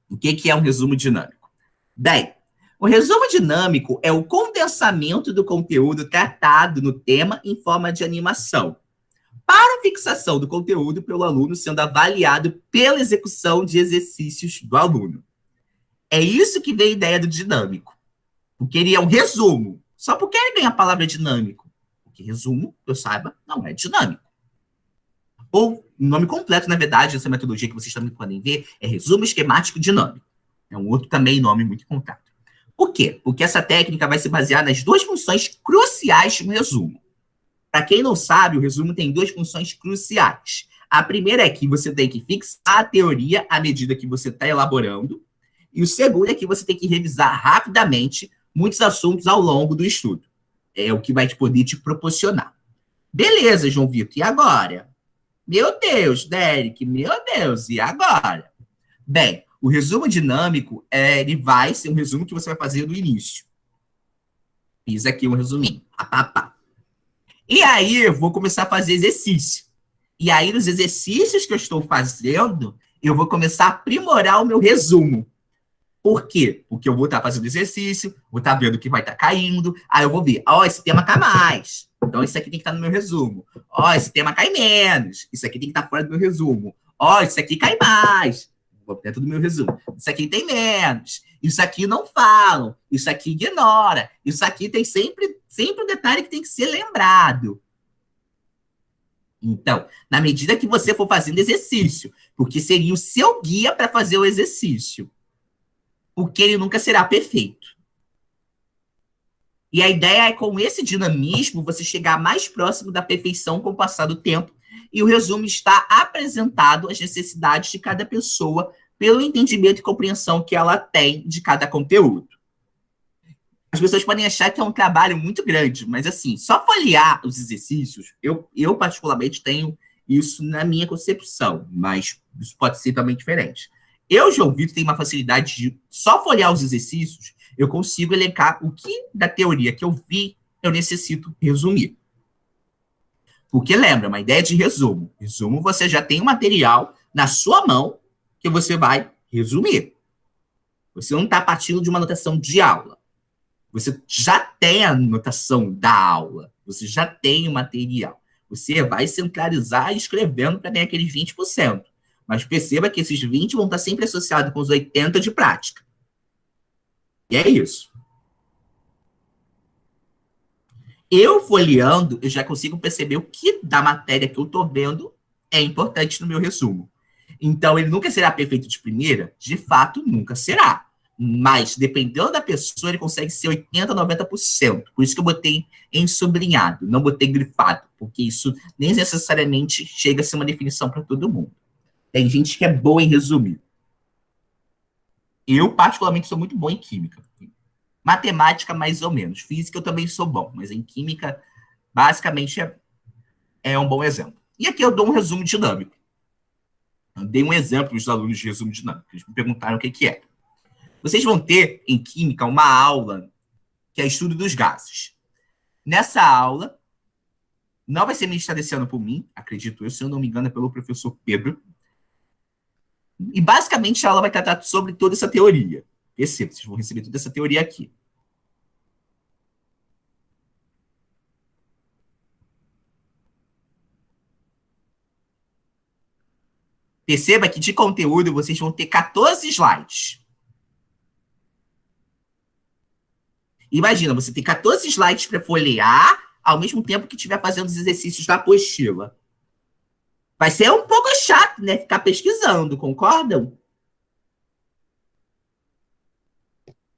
O que é um resumo dinâmico? Bem, o resumo dinâmico é o condensamento do conteúdo tratado no tema em forma de animação, para a fixação do conteúdo pelo aluno sendo avaliado pela execução de exercícios do aluno. É isso que vem a ideia do dinâmico. Porque ele é um resumo. Só porque ele vem a palavra dinâmico. Porque resumo, que eu saiba, não é dinâmico. Ou, o nome completo, na verdade, dessa metodologia que vocês também podem ver, é resumo esquemático dinâmico. É um outro também nome muito encontrado. Por quê? Porque essa técnica vai se basear nas duas funções cruciais de um resumo. Para quem não sabe, o resumo tem duas funções cruciais. A primeira é que você tem que fixar a teoria à medida que você está elaborando. E o segundo é que você tem que revisar rapidamente muitos assuntos ao longo do estudo. É o que vai poder te proporcionar. Beleza, João Vitor, e agora? Meu Deus, Derek, meu Deus, e agora? Bem, o resumo dinâmico, ele vai ser um resumo que você vai fazer no início. Fiz aqui um resuminho. E aí, eu vou começar a fazer exercício. E aí, nos exercícios que eu estou fazendo, eu vou começar a aprimorar o meu resumo. Por quê? Porque eu vou estar fazendo exercício, vou estar vendo o que vai estar caindo, aí eu vou ver, esse tema cai mais. Então, isso aqui tem que estar no meu resumo. Esse tema cai menos. Isso aqui tem que estar fora do meu resumo. Isso aqui cai mais. Vou dentro do meu resumo. Isso aqui tem menos. Isso aqui não falam. Isso aqui ignora. Isso aqui tem sempre um detalhe que tem que ser lembrado. Então, na medida que você for fazendo exercício, porque seria o seu guia para fazer o exercício, porque ele nunca será perfeito. E a ideia é, com esse dinamismo, você chegar mais próximo da perfeição com o passar do tempo, e o resumo está apresentado às necessidades de cada pessoa pelo entendimento e compreensão que ela tem de cada conteúdo. As pessoas podem achar que é um trabalho muito grande, mas assim, só folhear os exercícios, eu particularmente tenho isso na minha concepção, mas isso pode ser também diferente. Eu, João Vitor, tenho uma facilidade de só folhear os exercícios, eu consigo elencar o que da teoria que eu vi eu necessito resumir. Porque lembra, uma ideia de resumo. Resumo, você já tem um material na sua mão que você vai resumir. Você não está partindo de uma anotação de aula. Você já tem a anotação da aula. Você já tem o material. Você vai centralizar escrevendo para ganhar aqueles 20%. Mas perceba que esses 20 vão estar sempre associados com os 80 de prática. E é isso. Eu folheando, eu já consigo perceber o que da matéria que eu estou vendo é importante no meu resumo. Então, ele nunca será perfeito de primeira? De fato, nunca será. Mas, dependendo da pessoa, ele consegue ser 80%, 90%. Por isso que eu botei em sublinhado, não botei grifado, porque isso nem necessariamente chega a ser uma definição para todo mundo. Tem gente que é boa em resumir. Eu, particularmente, sou muito bom em química. Matemática, mais ou menos. Física, eu também sou bom, mas em química, basicamente, é um bom exemplo. E aqui eu dou um resumo dinâmico. Eu dei um exemplo para os alunos de resumo dinâmico. Eles me perguntaram o que é. Vocês vão ter, em química, uma aula que é estudo dos gases. Nessa aula, não vai ser ministrada esse ano por mim, acredito eu, se eu não me engano, é pelo professor Pedro. E, basicamente, a aula vai tratar sobre toda essa teoria. Perceba, vocês vão receber toda essa teoria aqui. Perceba que, de conteúdo, vocês vão ter 14 slides. Imagina, você tem 14 slides para folhear, ao mesmo tempo que estiver fazendo os exercícios da apostila. Vai ser um pouco chato, né? Ficar pesquisando, concordam?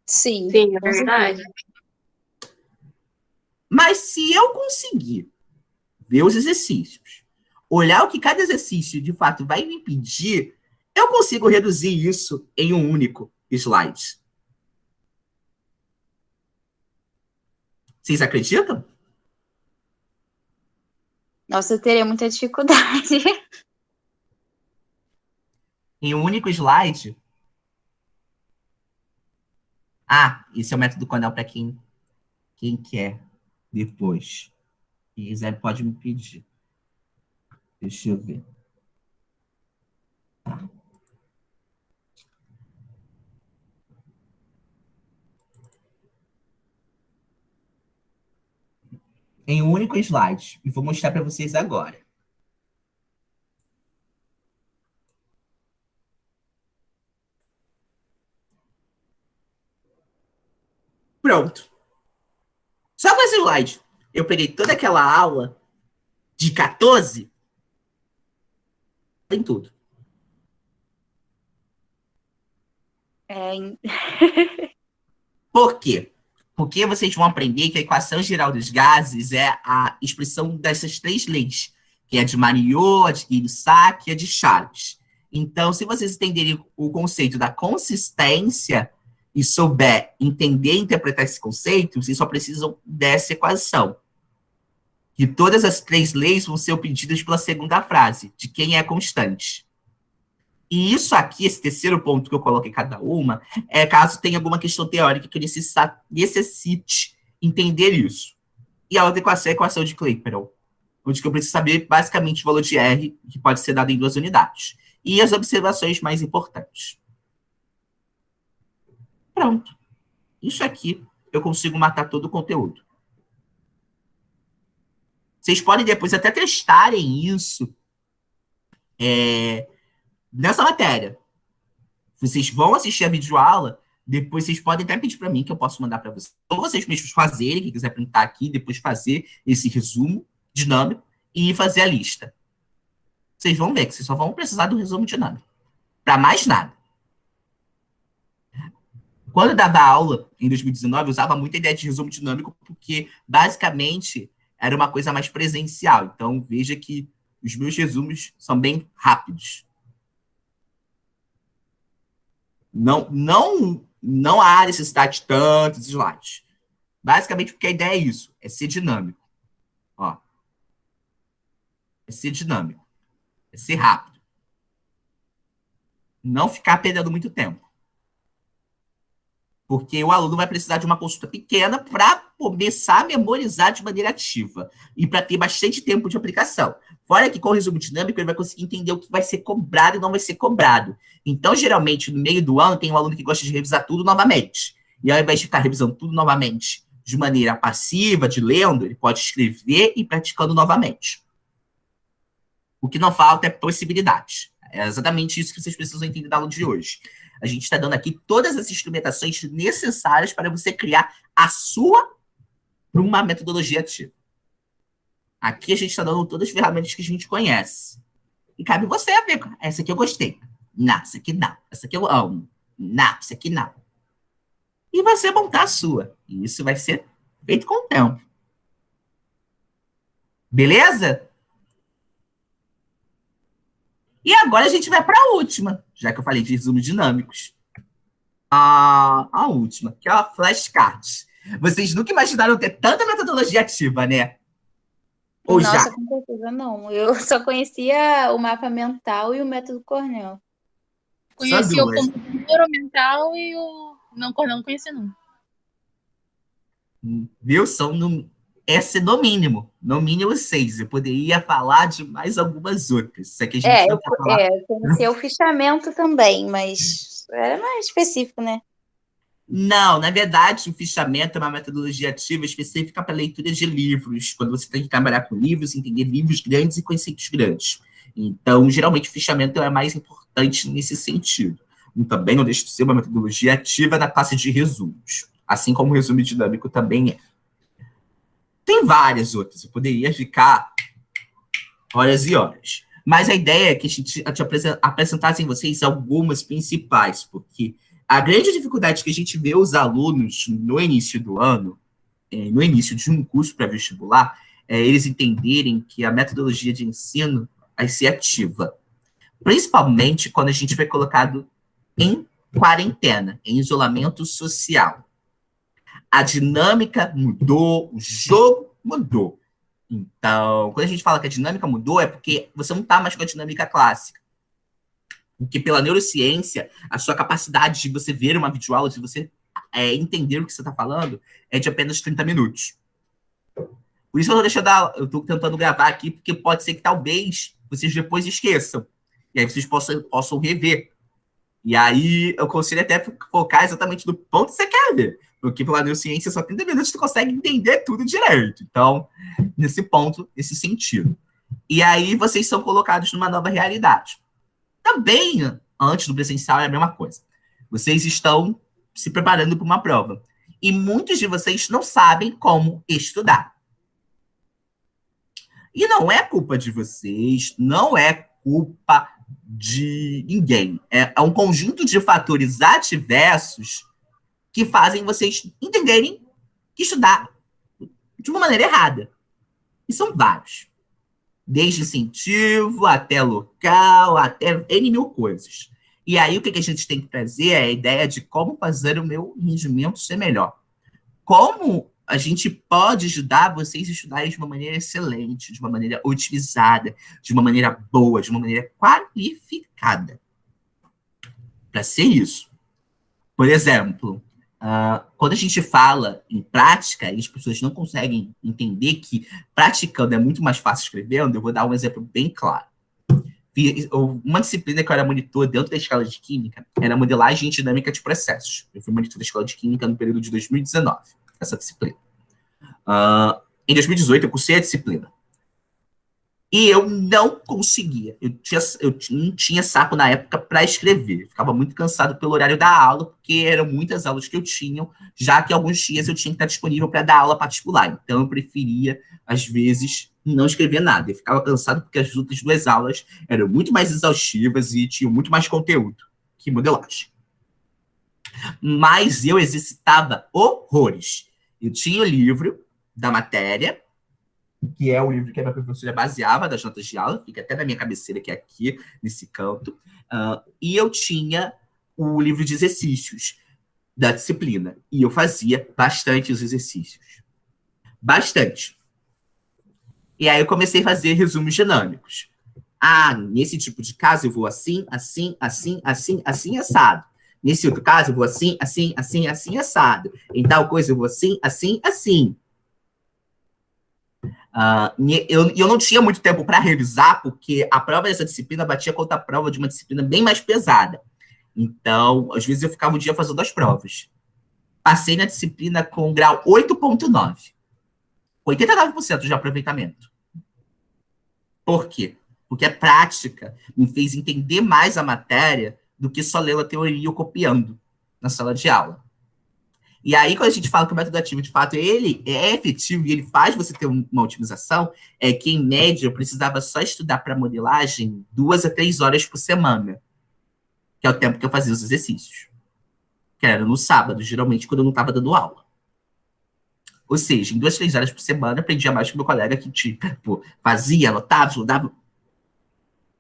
Sim. Sim, é verdade. Mas se eu conseguir ver os exercícios, olhar o que cada exercício, de fato, vai me pedir, eu consigo reduzir isso em um único slide. Vocês acreditam? Nossa, eu teria muita dificuldade. Em um único slide? Ah, esse é o método Cornell para quem quer depois. Quem quiser pode me pedir. Deixa eu ver. Tá. Em um único slide. E vou mostrar para vocês agora. Pronto. Só com esse slide. Eu peguei toda aquela aula de 14 em tudo. Por quê? Porque vocês vão aprender que a equação geral dos gases é a expressão dessas três leis, que é a de Mariot, a de Gay-Lussac e a de Charles. Então, se vocês entenderem o conceito da consistência e souber entender e interpretar esse conceito, vocês só precisam dessa equação. Que todas as três leis vão ser obedidas pela segunda frase, de quem é constante. E isso aqui, esse terceiro ponto que eu coloquei cada uma, é caso tenha alguma questão teórica que necessite entender isso. E a outra equação é a equação de Clapeyron, onde eu preciso saber basicamente o valor de R, que pode ser dado em 2 unidades. E as observações mais importantes. Pronto. Isso aqui eu consigo matar todo o conteúdo. Vocês podem depois até testarem isso nessa matéria. Vocês vão assistir a videoaula, depois vocês podem até pedir para mim, que eu posso mandar para vocês. Ou vocês mesmos fazerem, quem quiser printar aqui, depois fazer esse resumo dinâmico e fazer a lista. Vocês vão ver que vocês só vão precisar do resumo dinâmico. Para mais nada. Quando eu dava aula, em 2019, eu usava muito a ideia de resumo dinâmico, porque, basicamente, era uma coisa mais presencial. Então, veja que os meus resumos são bem rápidos. Não há necessidade de tantos slides. Basicamente, porque a ideia é isso, é ser dinâmico. Ó. É ser dinâmico. É ser rápido. Não ficar perdendo muito tempo. Porque o aluno vai precisar de uma consulta pequena para começar a memorizar de maneira ativa. E para ter bastante tempo de aplicação. Fora que com o resumo dinâmico ele vai conseguir entender o que vai ser cobrado e não vai ser cobrado. Então, geralmente, no meio do ano, tem um aluno que gosta de revisar tudo novamente. E ao invés de ficar revisando tudo novamente de maneira passiva, de lendo, ele pode escrever e praticando novamente. O que não falta é possibilidade. É exatamente isso que vocês precisam entender da aula de hoje. A gente está dando aqui todas as instrumentações necessárias para você criar a sua para uma metodologia ativa. Aqui a gente está dando todas as ferramentas que a gente conhece. E cabe você a ver. Essa aqui eu gostei. Não, essa aqui não. Essa aqui eu amo. Não, essa aqui não. E você montar a sua. E isso vai ser feito com o tempo. Beleza? E agora a gente vai para a última, já que eu falei de resumos dinâmicos. A última, que é a flashcards. Vocês nunca imaginaram ter tanta metodologia ativa, né? Ou Nossa, já? com certeza não. Eu só conhecia o mapa mental e o método Cornell. Conheci o duas. computador mental e o não Cornell não conheci não. Viu? Essa é no mínimo 6. Eu poderia falar de mais algumas outras. Só que a gente não vai falar. Conhecia o fichamento também, mas era mais específico, né? Não, na verdade, o fichamento é uma metodologia ativa específica para leitura de livros, quando você tem que trabalhar com livros, entender livros grandes e conceitos grandes. Então, geralmente, o fichamento é mais importante nesse sentido. E também não deixa de ser uma metodologia ativa na classe de resumos, assim como o resumo dinâmico também é. Tem várias outras, eu poderia ficar horas e horas. Mas a ideia é que a gente apresentasse em vocês algumas principais, porque a grande dificuldade que a gente vê os alunos no início do ano, no início de um curso pré-vestibular, é eles entenderem que a metodologia de ensino vai ser ativa. Principalmente quando a gente foi colocado em quarentena, em isolamento social. A dinâmica mudou, o jogo mudou. Então, quando a gente fala que a dinâmica mudou, é porque você não está mais com a dinâmica clássica. Porque pela neurociência, a sua capacidade de você ver uma videoaula, de você entender o que você está falando, é de apenas 30 minutos. Por isso eu estou tentando gravar aqui, porque pode ser que talvez vocês depois esqueçam. E aí vocês possam rever. E aí eu consigo até focar exatamente no ponto que você quer ver. Porque pela neurociência, só 30 minutos tu consegue entender tudo direito. Então, nesse ponto, nesse sentido. E aí vocês são colocados numa nova realidade. Também, antes do presencial, é a mesma coisa. Vocês estão se preparando para uma prova. E muitos de vocês não sabem como estudar. E não é culpa de vocês, não é culpa de ninguém. É um conjunto de fatores adversos que fazem vocês entenderem que estudar de uma maneira errada. E são vários. Desde incentivo, até local, até N mil coisas. E aí o que a gente tem que trazer é a ideia de como fazer o meu rendimento ser melhor. Como a gente pode ajudar vocês a estudarem de uma maneira excelente, de uma maneira otimizada, de uma maneira boa, de uma maneira qualificada. Para ser isso. Por exemplo, quando a gente fala em prática, e as pessoas não conseguem entender que praticando é muito mais fácil escrevendo, eu vou dar um exemplo bem claro. Uma disciplina que eu era monitor dentro da escola de química era modelagem dinâmica de processos. Eu fui monitor da escola de química no período de 2019, essa disciplina. Em 2018, eu cursei a disciplina. E eu não conseguia. Eu não tinha saco na época para escrever. Ficava muito cansado pelo horário da aula, porque eram muitas aulas que eu tinha, já que alguns dias eu tinha que estar disponível para dar aula particular. Então, eu preferia, às vezes, não escrever nada. Eu ficava cansado porque as outras 2 aulas eram muito mais exaustivas e tinham muito mais conteúdo que modelagem. Mas eu exercitava horrores. Eu tinha o livro da matéria, que é o livro que a minha professora baseava das notas de aula, fica até na minha cabeceira, que é aqui, nesse canto, e eu tinha o livro de exercícios da disciplina, e eu fazia bastante os exercícios. Bastante. E aí eu comecei a fazer resumos dinâmicos. Nesse tipo de caso eu vou assim, assim, assim, assim, assim, assado. Nesse outro caso eu vou assim, assim, assim, assim, assado. Em tal coisa eu vou assim, assim, assim. Eu não tinha muito tempo para revisar, porque a prova dessa disciplina batia contra a prova de uma disciplina bem mais pesada. Então, às vezes eu ficava um dia fazendo as provas. Passei na disciplina com grau 8,9. 89% de aproveitamento. Por quê? Porque a prática me fez entender mais a matéria do que só ler a teoria ou copiando na sala de aula. E aí, quando a gente fala que o método ativo, de fato, ele é efetivo e ele faz você ter uma otimização, é que, em média, eu precisava só estudar para modelagem 2 a 3 horas por semana, que é o tempo que eu fazia os exercícios. Que era no sábado, geralmente, quando eu não estava dando aula. Ou seja, em 2 a 3 horas por semana, eu aprendia mais que meu colega que fazia, anotava, estudava.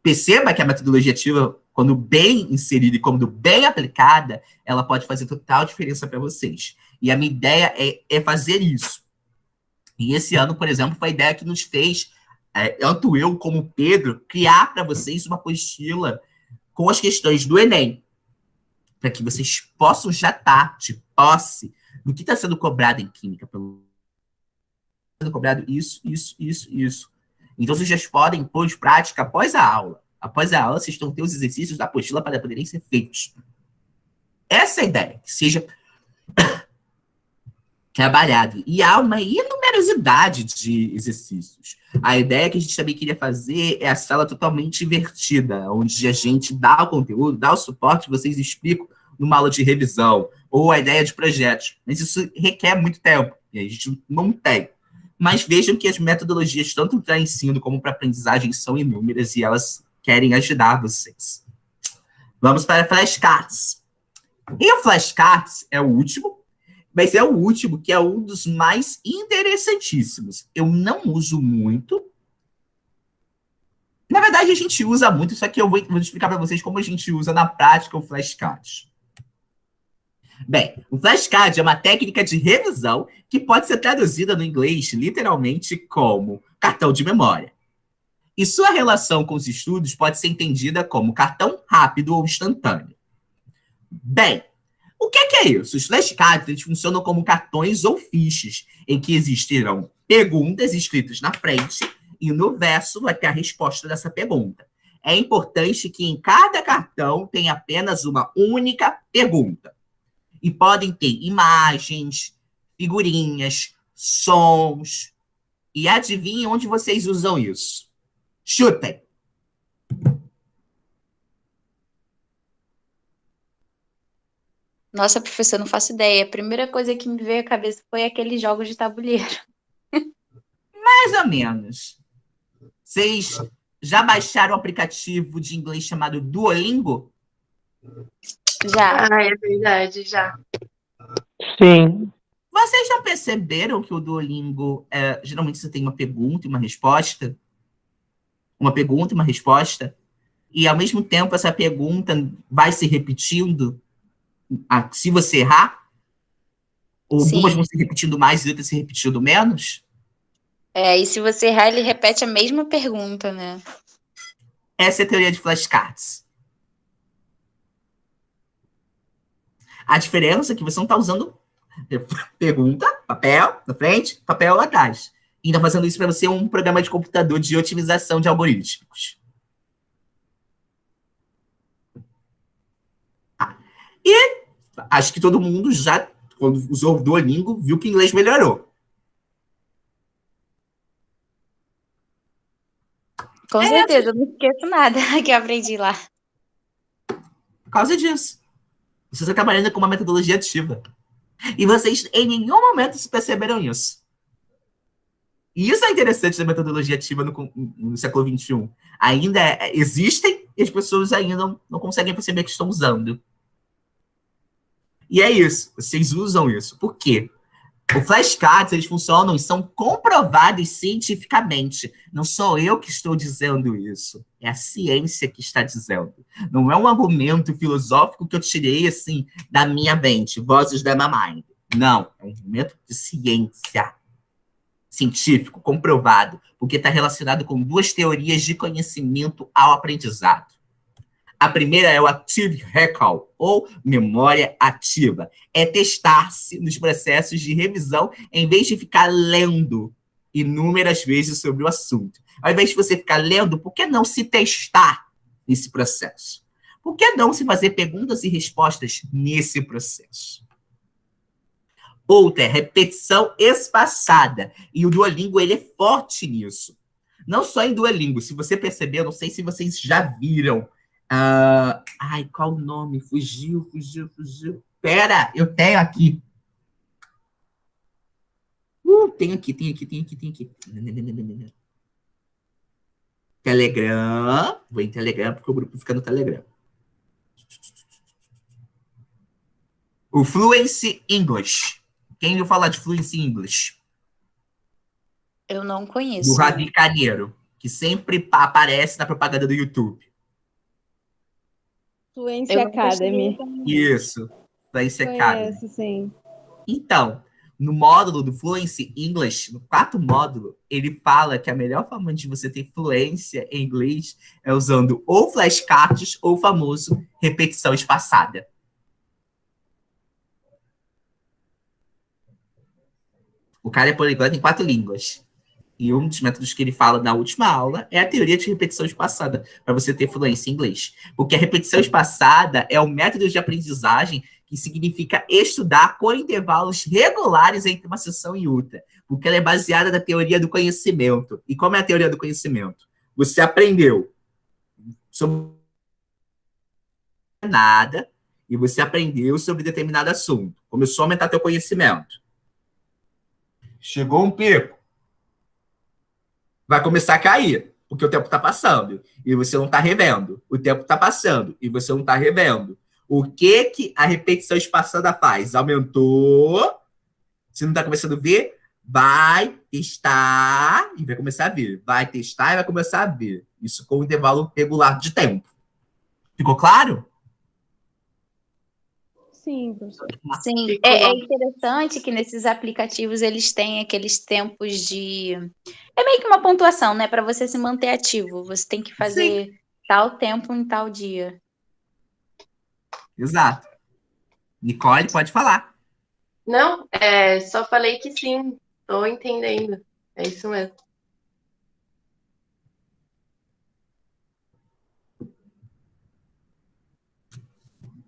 Perceba que a metodologia ativa, quando bem inserida e quando bem aplicada, ela pode fazer total diferença para vocês. E a minha ideia é fazer isso. E esse ano, por exemplo, foi a ideia que nos fez, tanto eu como o Pedro, criar para vocês uma apostila com as questões do Enem, para que vocês possam já estar de posse do que está sendo cobrado em química. Sendo cobrado isso. Então, vocês já podem pôr de prática após a aula. Após a aula, vocês vão ter os exercícios da apostila para poderem ser feitos. Essa é a ideia, que seja trabalhado. E há uma inumerosidade de exercícios. A ideia que a gente também queria fazer é a sala totalmente invertida, onde a gente dá o conteúdo, dá o suporte, vocês explicam numa aula de revisão, ou a ideia de projetos. Mas isso requer muito tempo, e a gente não tem. Mas vejam que as metodologias, tanto para ensino como para aprendizagem, são inúmeras e elas querem ajudar vocês. Vamos para flashcards. E o flashcards é o último, mas é o último que é um dos mais interessantíssimos. Eu não uso muito. Na verdade, a gente usa muito, só que eu vou explicar para vocês como a gente usa na prática o flashcards. Bem, o flashcard é uma técnica de revisão que pode ser traduzida no inglês literalmente como cartão de memória. E sua relação com os estudos pode ser entendida como cartão rápido ou instantâneo. Bem, o que é isso? Os flashcards eles funcionam como cartões ou fichas, em que existirão perguntas escritas na frente e no verso vai ter a resposta dessa pergunta. É importante que em cada cartão tenha apenas uma única pergunta. E podem ter imagens, figurinhas, sons. E adivinhem onde vocês usam isso? Chutem. Nossa, professor, não faço ideia. A primeira coisa que me veio à cabeça foi aqueles jogos de tabuleiro. Mais ou menos. Vocês já baixaram o aplicativo de inglês chamado Duolingo? Já. Ah, é verdade, já. Sim. Vocês já perceberam que o Duolingo, geralmente você tem uma pergunta e uma resposta? Uma pergunta e uma resposta? E, ao mesmo tempo, essa pergunta vai se repetindo? Se você errar? Ou algumas Sim. vão se repetindo mais e outras se repetindo menos? E se você errar, ele repete a mesma pergunta, né? Essa é a teoria de flashcards. A diferença é que você não está usando pergunta, papel na frente, papel lá atrás. E está fazendo isso para você um programa de computador de otimização de algoritmos. E acho que todo mundo já, quando usou o Duolingo, viu que o inglês melhorou. Com certeza, eu não esqueço nada que eu aprendi lá. Por causa disso. Você está trabalhando com uma metodologia ativa. E vocês, em nenhum momento, se perceberam isso. E isso é interessante da metodologia ativa no século XXI. Ainda existem e as pessoas ainda não conseguem perceber que estão usando. E é isso. Vocês usam isso. Por quê? Os flashcards, eles funcionam e são comprovados cientificamente. Não sou eu que estou dizendo isso. É a ciência que está dizendo. Não é um argumento filosófico que eu tirei, assim, da minha mente. Vozes da mamãe. Não. É um argumento de ciência. Científico, comprovado. Porque está relacionado com duas teorias de conhecimento ao aprendizado. A primeira é o Active Recall, ou memória ativa. É testar-se nos processos de revisão em vez de ficar lendo inúmeras vezes sobre o assunto. Ao invés de você ficar lendo, por que não se testar nesse processo? Por que não se fazer perguntas e respostas nesse processo? Outra é repetição espaçada. E o Duolingo, ele é forte nisso. Não só em Duolingo. Se você perceber, eu não sei se vocês já viram. Qual o nome? Fugiu. Pera, eu tenho aqui. Tem aqui. Telegram. Vou em Telegram, porque o grupo fica no Telegram. O Fluency English. Quem ouviu falar de Fluency English? Eu não Do conheço. Ravi Carneiro, que sempre aparece na propaganda do YouTube. Fluency Eu não Academy. Isso, Fluency Academy. Conheço, sim. Então, no módulo do Fluency English, no quarto módulo, ele fala que a melhor forma de você ter fluência em inglês é usando ou flashcards ou o famoso repetição espaçada. O cara é poliglota em 4 línguas. E um dos métodos que ele fala na última aula é a teoria de repetição espaçada, para você ter fluência em inglês. Porque a repetição espaçada é um método de aprendizagem que significa estudar com intervalos regulares entre uma sessão e outra. Porque ela é baseada na teoria do conhecimento. E como é a teoria do conhecimento? Você aprendeu sobre nada e você aprendeu sobre determinado assunto. Começou a aumentar teu conhecimento. Chegou um pico. Vai começar a cair, porque o tempo está passando e você não está revendo. O tempo está passando e você não está revendo. O que a repetição espaçada faz? Aumentou. Você não está começando a ver? Vai testar e vai começar a ver. Vai testar e vai começar a ver. Isso com um intervalo regular de tempo. Ficou claro? Sim, professor. Sim, Ficou é bom. interessante que nesses aplicativos eles têm aqueles tempos de. É meio que uma pontuação, né? Para você se manter ativo. Você tem que fazer tal tempo em tal dia. Exato. Nicole, pode falar. Não, só falei que sim, tô entendendo. É isso mesmo.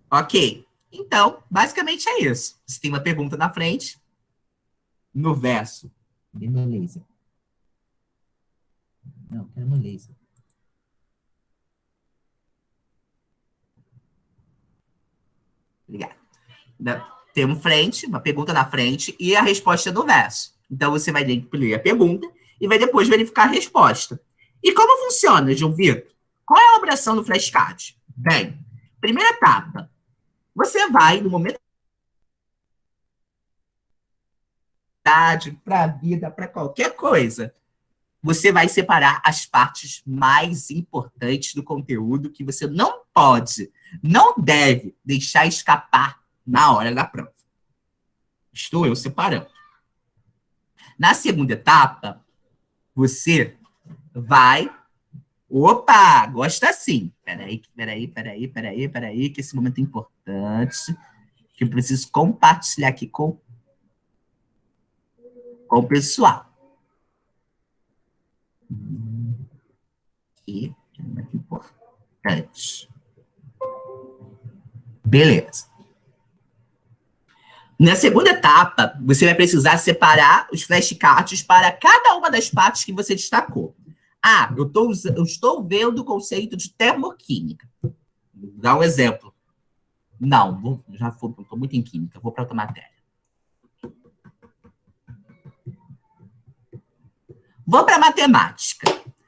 Ok. Então, basicamente é isso. Você tem uma pergunta na frente, no verso. Cadê meu laser? Não, quero meu laser. Obrigado. Temos frente, uma pergunta na frente e a resposta no verso. Então, você vai ler a pergunta e vai depois verificar a resposta. E como funciona, João Vitor? Qual é a elaboração do flashcard? Bem, primeira etapa. Você vai, no momento para a vida, para qualquer coisa, você vai separar as partes mais importantes do conteúdo que você não pode, não deve deixar escapar na hora da prova. Estou eu separando. Na segunda etapa, você vai. Opa, gosta sim. Peraí, que esse momento é importante. Que eu preciso compartilhar aqui com o pessoal. Aqui, que é muito importante. Beleza. Na segunda etapa, você vai precisar separar os flashcards para cada uma das partes que você destacou. Ah, eu estou vendo o conceito de termoquímica. Vou dar um exemplo. Não, estou muito em química, vou para outra matéria. Vou para matemática.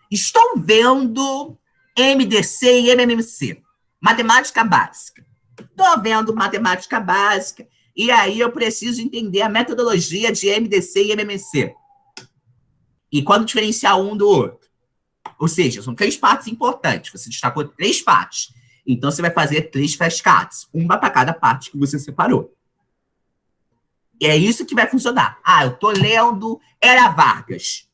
Estou vendo MDC e MMC. Matemática básica. Estou vendo matemática básica. E aí eu preciso entender a metodologia de MDC e MMC. E quando diferenciar um do outro. Ou seja, são 3 partes importantes. Você destacou 3 partes. Então, você vai fazer 3 flashcards. Uma para cada parte que você separou. E é isso que vai funcionar. Ah, eu estou lendo Era Vargas.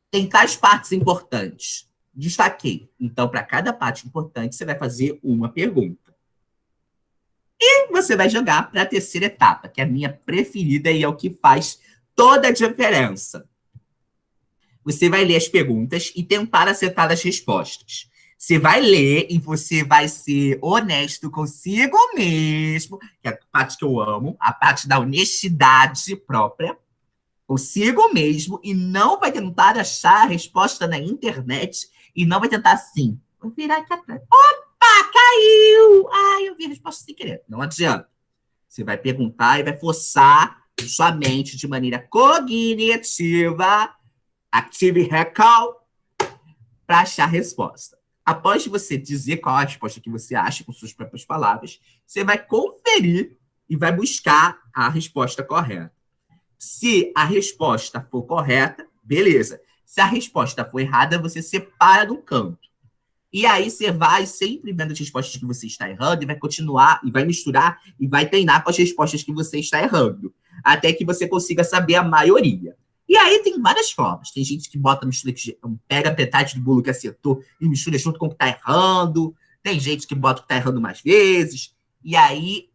Tem tais partes importantes. Destaquei. Então, para cada parte importante, você vai fazer uma pergunta. E você vai jogar para a terceira etapa, que é a minha preferida e é o que faz toda a diferença. Você vai ler as perguntas e tentar acertar as respostas. Você vai ler e você vai ser honesto consigo mesmo, que é a parte que eu amo, a parte da honestidade própria, consigo mesmo, e não vai tentar achar a resposta na internet e não vai tentar assim. Vou virar aqui atrás. Opa, caiu! Ai, eu vi a resposta sem querer. Não adianta. Você vai perguntar e vai forçar sua mente de maneira cognitiva, active recall, para achar a resposta. Após você dizer qual a resposta que você acha com suas próprias palavras, você vai conferir e vai buscar a resposta correta. Se a resposta for correta, beleza. Se a resposta for errada, você separa do canto. E aí você vai sempre vendo as respostas que você está errando e vai continuar, e vai misturar, e vai treinar com as respostas que você está errando. Até que você consiga saber a maioria. E aí tem várias formas. Tem gente que bota mistura, que pega metade do bolo que acertou e mistura junto com o que está errando. Tem gente que bota o que está errando mais vezes. E aí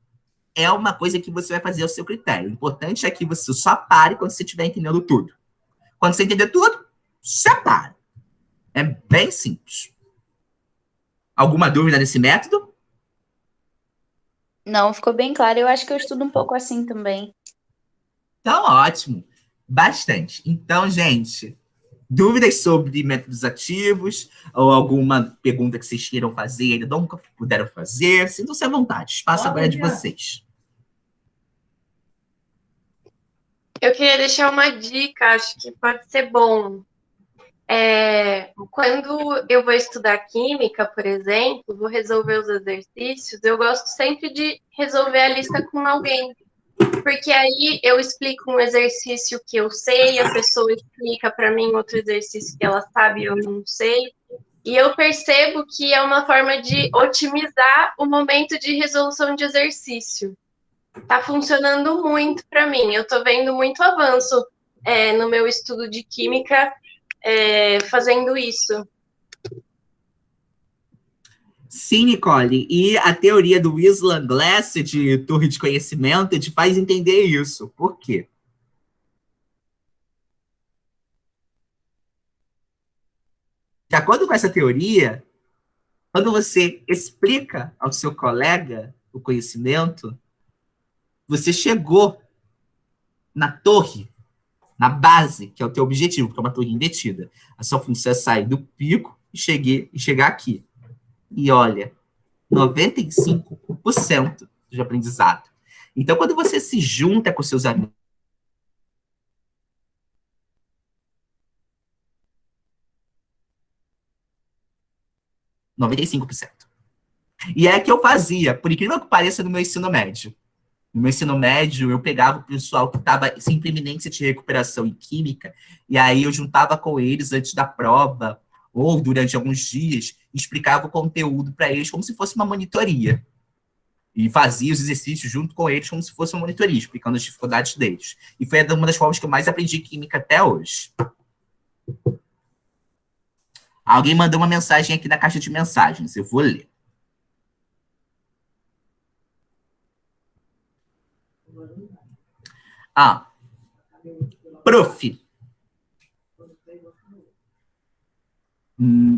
é uma coisa que você vai fazer ao seu critério. O importante é que você só pare quando você estiver entendendo tudo. Quando você entender tudo, separa. É bem simples. Alguma dúvida nesse método? Não, ficou bem claro. Eu acho que eu estudo um pouco assim também. Então, ótimo. Bastante. Então, gente, dúvidas sobre métodos ativos ou alguma pergunta que vocês queiram fazer e ainda nunca puderam fazer, sintam-se à vontade. Espaço agora é de vocês. Eu queria deixar uma dica, acho que pode ser bom. Quando eu vou estudar química, por exemplo, vou resolver os exercícios, eu gosto sempre de resolver a lista com alguém. Porque aí eu explico um exercício que eu sei, a pessoa explica para mim outro exercício que ela sabe e eu não sei. E eu percebo que é uma forma de otimizar o momento de resolução de exercício. tá funcionando muito para mim. Eu tô vendo muito avanço no meu estudo de química fazendo isso. Sim, Nicole, e a teoria do Islam Glass de torre de conhecimento te faz entender isso. Por quê? De acordo com essa teoria, quando você explica ao seu colega o conhecimento, você chegou na torre, na base, que é o teu objetivo, que é uma torre invertida. A sua função é sair do pico e chegar aqui. E olha, 95% de aprendizado. Então, quando você se junta com seus amigos, 95%. E é que eu fazia, por incrível que pareça, no meu ensino médio. No meu ensino médio, eu pegava o pessoal que estava sempre iminência de recuperação em química, e aí eu juntava com eles antes da prova, ou durante alguns dias, e explicava o conteúdo para eles como se fosse uma monitoria. E fazia os exercícios junto com eles como se fosse uma monitoria, explicando as dificuldades deles. E foi uma das formas que eu mais aprendi química até hoje. Alguém mandou uma mensagem aqui na caixa de mensagens, eu vou ler. Prof.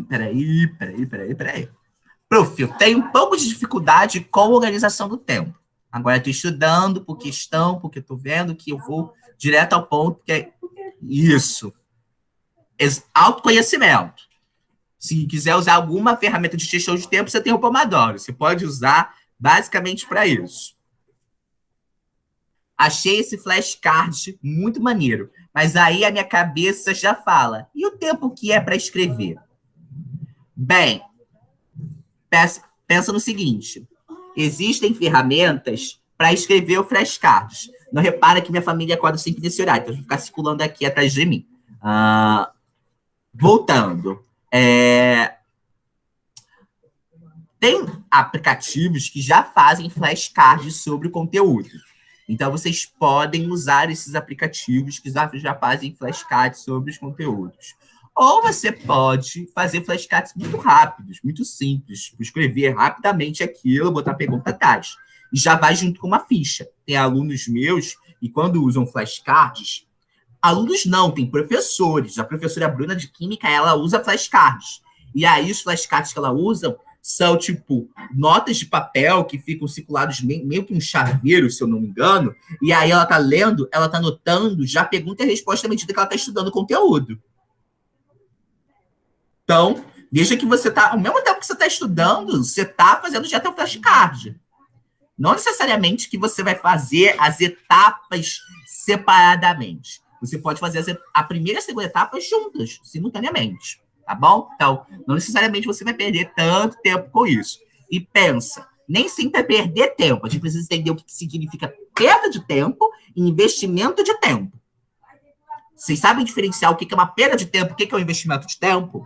Peraí. Prof, eu tenho um pouco de dificuldade com a organização do tempo. Agora estou estudando por questão, porque estou vendo que eu vou direto ao ponto, que é isso. Autoconhecimento. Se quiser usar alguma ferramenta de gestão de tempo, você tem o Pomodoro. Você pode usar basicamente para isso. Achei esse flashcard muito maneiro, mas aí a minha cabeça já fala, e o tempo que é para escrever? Bem, pensa no seguinte, existem ferramentas para escrever o flashcard. Não repara que minha família acorda sempre nesse horário, então eu vou ficar circulando aqui atrás de mim. Voltando. Tem aplicativos que já fazem flashcards sobre o conteúdo. Então, vocês podem usar esses aplicativos que já fazem flashcards sobre os conteúdos. Ou você pode fazer flashcards muito rápidos, muito simples, escrever rapidamente aquilo, botar pergunta atrás. E já vai junto com uma ficha. Tem alunos meus, e quando usam flashcards, alunos não, tem professores. A professora Bruna de Química, ela usa flashcards. E aí, os flashcards que ela usa são, tipo, notas de papel que ficam circulados meio que um chaveiro, se eu não me engano, e aí ela tá lendo, ela tá anotando já pergunta e resposta à medida que ela tá estudando o conteúdo. Então, veja que você tá, ao mesmo tempo que você tá estudando, você tá fazendo já teu flashcard. Não necessariamente que você vai fazer as etapas separadamente. Você pode fazer a primeira e a segunda etapa juntas, simultaneamente. Tá bom? Então, não necessariamente você vai perder tanto tempo com isso. E pensa, nem sempre é perder tempo. A gente precisa entender o que significa perda de tempo e investimento de tempo. Vocês sabem diferenciar o que é uma perda de tempo e o que é um investimento de tempo?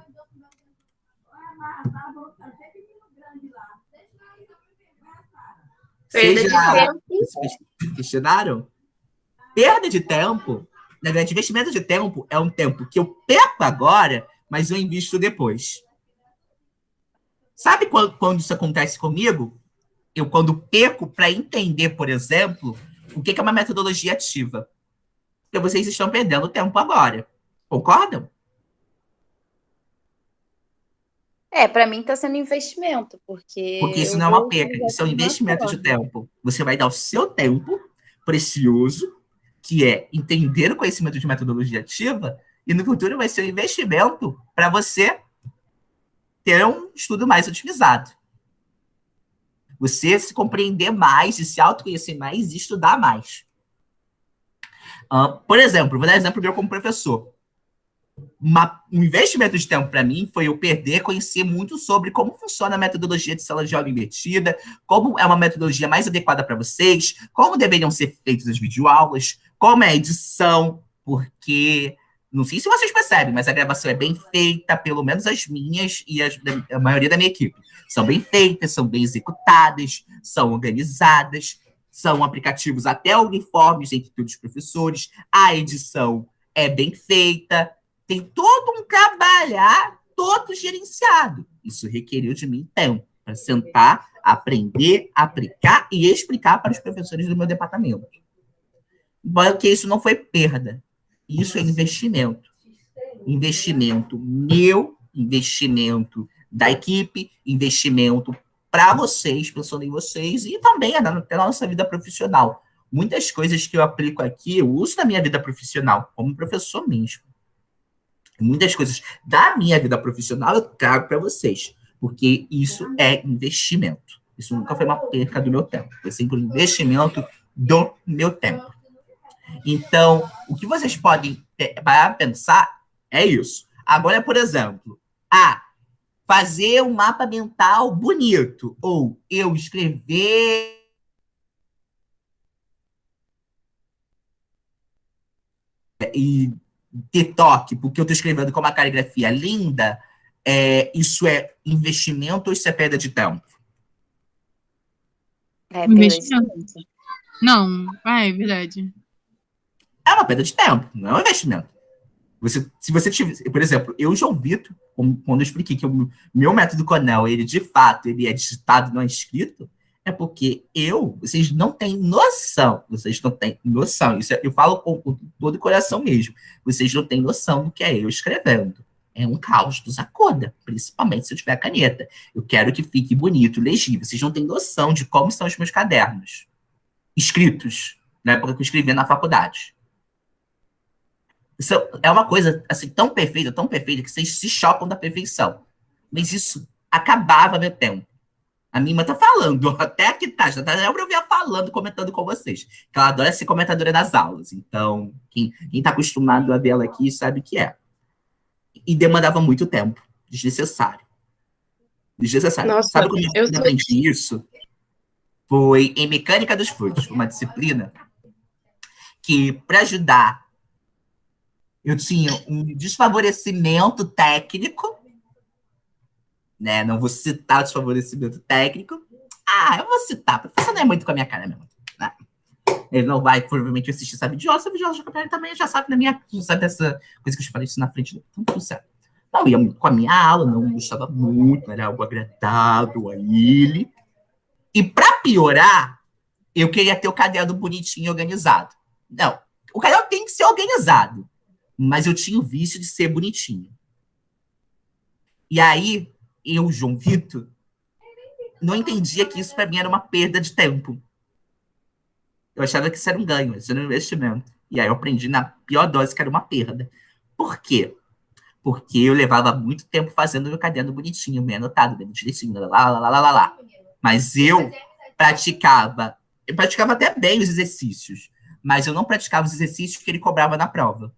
Perda de tempo. Vocês questionaram? Perda de tempo, na verdade, investimento de tempo é um tempo que eu perco agora, mas eu invisto depois. Sabe quando isso acontece comigo? Eu, quando perco para entender, por exemplo, o que é uma metodologia ativa. Porque vocês estão perdendo tempo agora. Concordam? Para mim está sendo investimento, porque isso não é uma perca, isso é um investimento de tempo. Você vai dar o seu tempo precioso, que é entender o conhecimento de metodologia ativa, e no futuro vai ser um investimento para você ter um estudo mais otimizado. Você se compreender mais, e se autoconhecer mais e estudar mais. Por exemplo, vou dar exemplo meu como professor. Um investimento de tempo para mim foi eu conhecer muito sobre como funciona a metodologia de sala de aula invertida, como é uma metodologia mais adequada para vocês, como deveriam ser feitas as videoaulas, como é a edição, porque não sei se vocês percebem, mas a gravação é bem feita, pelo menos as minhas e a maioria da minha equipe. São bem feitas, são bem executadas, são organizadas. são aplicativos até uniformes entre todos os professores, a edição é bem feita, tem todo um trabalhar todo gerenciado. Isso requeriu de mim tempo para sentar, aprender, aplicar e explicar para os professores do meu departamento. Porque isso não foi perda, isso é investimento. Investimento meu, investimento da equipe, investimento para vocês, pensando em vocês, e também na nossa vida profissional. Muitas coisas que eu aplico aqui, eu uso na minha vida profissional, como professor mesmo. Muitas coisas da minha vida profissional eu trago para vocês, porque isso é investimento. Isso nunca foi uma perca do meu tempo, foi sempre um investimento do meu tempo. Então, o que vocês podem pensar é isso. Agora, por exemplo, fazer um mapa mental bonito, ou eu escrever e ter toque, porque eu estou escrevendo com uma caligrafia linda, isso é investimento ou isso é perda de tempo? É perda de tempo. Não, é verdade. É uma perda de tempo, não é um investimento. Se você tiver, por exemplo, eu, João Vitor, quando eu expliquei que o meu método Cornell, ele de fato, ele é digitado, não é escrito, é porque vocês não têm noção, isso eu falo com todo o coração mesmo, vocês não têm noção do que é eu escrevendo. É um caos dos acorda, principalmente se eu tiver caneta. Eu quero que fique bonito, legível. Vocês não têm noção de como são os meus cadernos escritos, na época que eu escrevia na faculdade. Isso é uma coisa assim, tão perfeita, que vocês se chocam da perfeição. Mas isso acabava meu tempo. A minha irmã tá falando, até aqui tá, já tá eu via falando, comentando com vocês. Que ela adora ser comentadora das aulas. Então, quem tá acostumado a ver ela aqui sabe que é. E demandava muito tempo, desnecessário. Nossa, sabe como eu aprendi isso? Foi em mecânica dos fluidos, uma disciplina que, para ajudar, eu tinha um desfavorecimento técnico, né? Não vou citar o desfavorecimento técnico. Eu vou citar, porque você não é muito com a minha cara mesmo. Né? Ele não vai, provavelmente, assistir essa videoaula ele também já sabe dessa coisa que eu te falei isso na frente dele. Então, tudo certo. Não ia muito com a minha aula, não gostava muito, não era algo agradável a ele. E, para piorar, eu queria ter o caderno bonitinho e organizado. Não, o caderno tem que ser organizado. Mas eu tinha o vício de ser bonitinho. E aí, eu, João Vitor, não entendia que isso para mim era uma perda de tempo. Eu achava que isso era um ganho, isso era um investimento. E aí eu aprendi na pior dose que era uma perda. Por quê? Porque eu levava muito tempo fazendo meu caderno bonitinho, bem anotado, bem direitinho, lá. Mas eu praticava até bem os exercícios, mas eu não praticava os exercícios que ele cobrava na prova.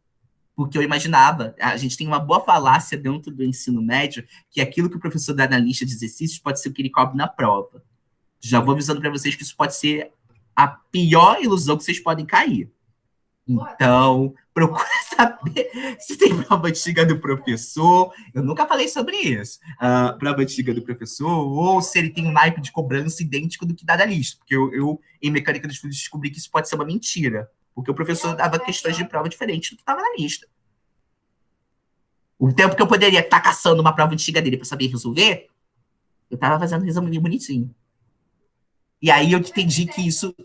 Porque eu imaginava, a gente tem uma boa falácia dentro do ensino médio, que aquilo que o professor dá na lista de exercícios pode ser o que ele cobre na prova. Já vou avisando para vocês que isso pode ser a pior ilusão que vocês podem cair. Então, procura saber se tem prova antiga do professor. Eu nunca falei sobre isso. Prova antiga do professor, ou se ele tem um naipe de cobrança idêntico do que dá na lista. Porque eu em mecânica dos fluidos, descobri que isso pode ser uma mentira. Porque o professor dava questões de prova diferentes do que estava na lista. O tempo que eu poderia estar caçando uma prova antiga dele para saber resolver, eu estava fazendo um resuminho bonitinho. E aí eu entendi que isso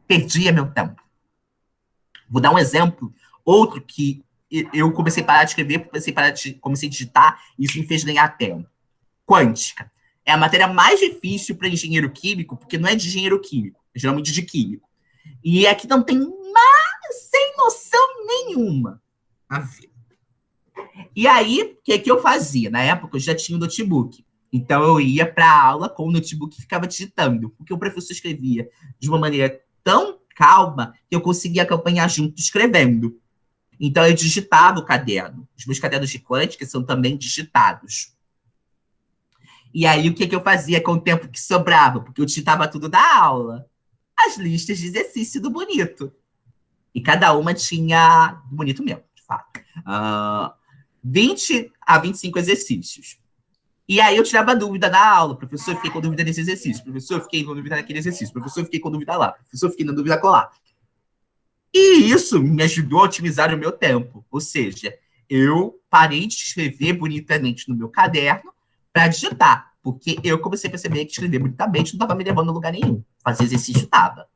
perdia meu tempo. Vou dar um exemplo. Outro que eu comecei a parar de escrever, comecei a digitar, e isso me fez ganhar tempo. Quântica. É a matéria mais difícil para engenheiro químico, porque não é de engenheiro químico, é geralmente de químico. E aqui não tem sem noção nenhuma a ver. E aí, o que eu fazia? Na época, eu já tinha um notebook. Então, eu ia para a aula com o notebook e ficava digitando. Porque o professor escrevia de uma maneira tão calma que eu conseguia acompanhar junto escrevendo. Então, eu digitava o caderno. Os meus cadernos de quântica são também digitados. E aí, o que eu fazia com o tempo que sobrava? Porque eu digitava tudo da aula. As listas de exercício do bonito. E cada uma tinha, bonito mesmo, de fato, 20 a 25 exercícios. E aí eu tirava dúvida na aula. Professor, fiquei com dúvida nesse exercício. Professor, fiquei com dúvida naquele exercício. Professor, fiquei com dúvida lá. Professor, fiquei na dúvida colar. E isso me ajudou a otimizar o meu tempo. Ou seja, eu parei de escrever bonitamente no meu caderno para digitar. Porque eu comecei a perceber que escrever bonitamente não estava me levando a lugar nenhum. Fazer exercício estava.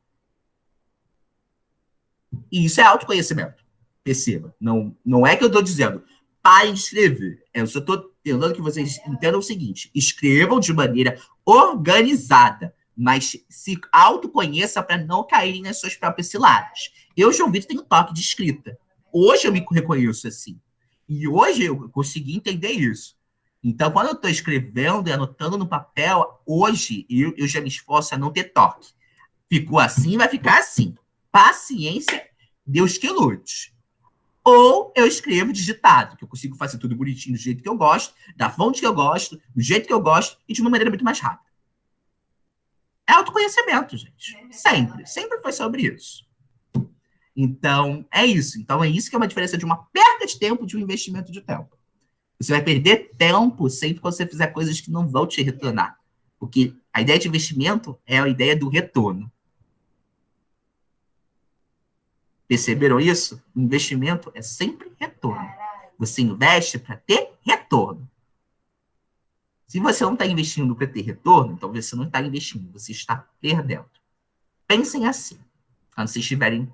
E isso é autoconhecimento. Perceba. Não é que eu estou dizendo, parem de escrever. Eu só estou tentando que vocês entendam o seguinte: escrevam de maneira organizada, mas se autoconheça para não cair nas suas próprias ciladas. Eu, João Vitor, tenho toque de escrita. Hoje eu me reconheço assim. E hoje eu consegui entender isso. Então, quando eu estou escrevendo e anotando no papel, hoje eu já me esforço a não ter toque. Ficou assim, vai ficar assim. Paciência, Deus que lute. Ou eu escrevo digitado, que eu consigo fazer tudo bonitinho do jeito que eu gosto, da fonte que eu gosto, do jeito que eu gosto e de uma maneira muito mais rápida. É autoconhecimento, gente. Sempre. Sempre foi sobre isso. Então, é isso. Então, é isso que é uma diferença de uma perda de tempo de um investimento de tempo. Você vai perder tempo sempre quando você fizer coisas que não vão te retornar. Porque a ideia de investimento é a ideia do retorno. Perceberam isso? O investimento é sempre retorno. Você investe para ter retorno. Se você não está investindo para ter retorno, então você não está investindo, você está perdendo. Pensem assim, quando vocês estiverem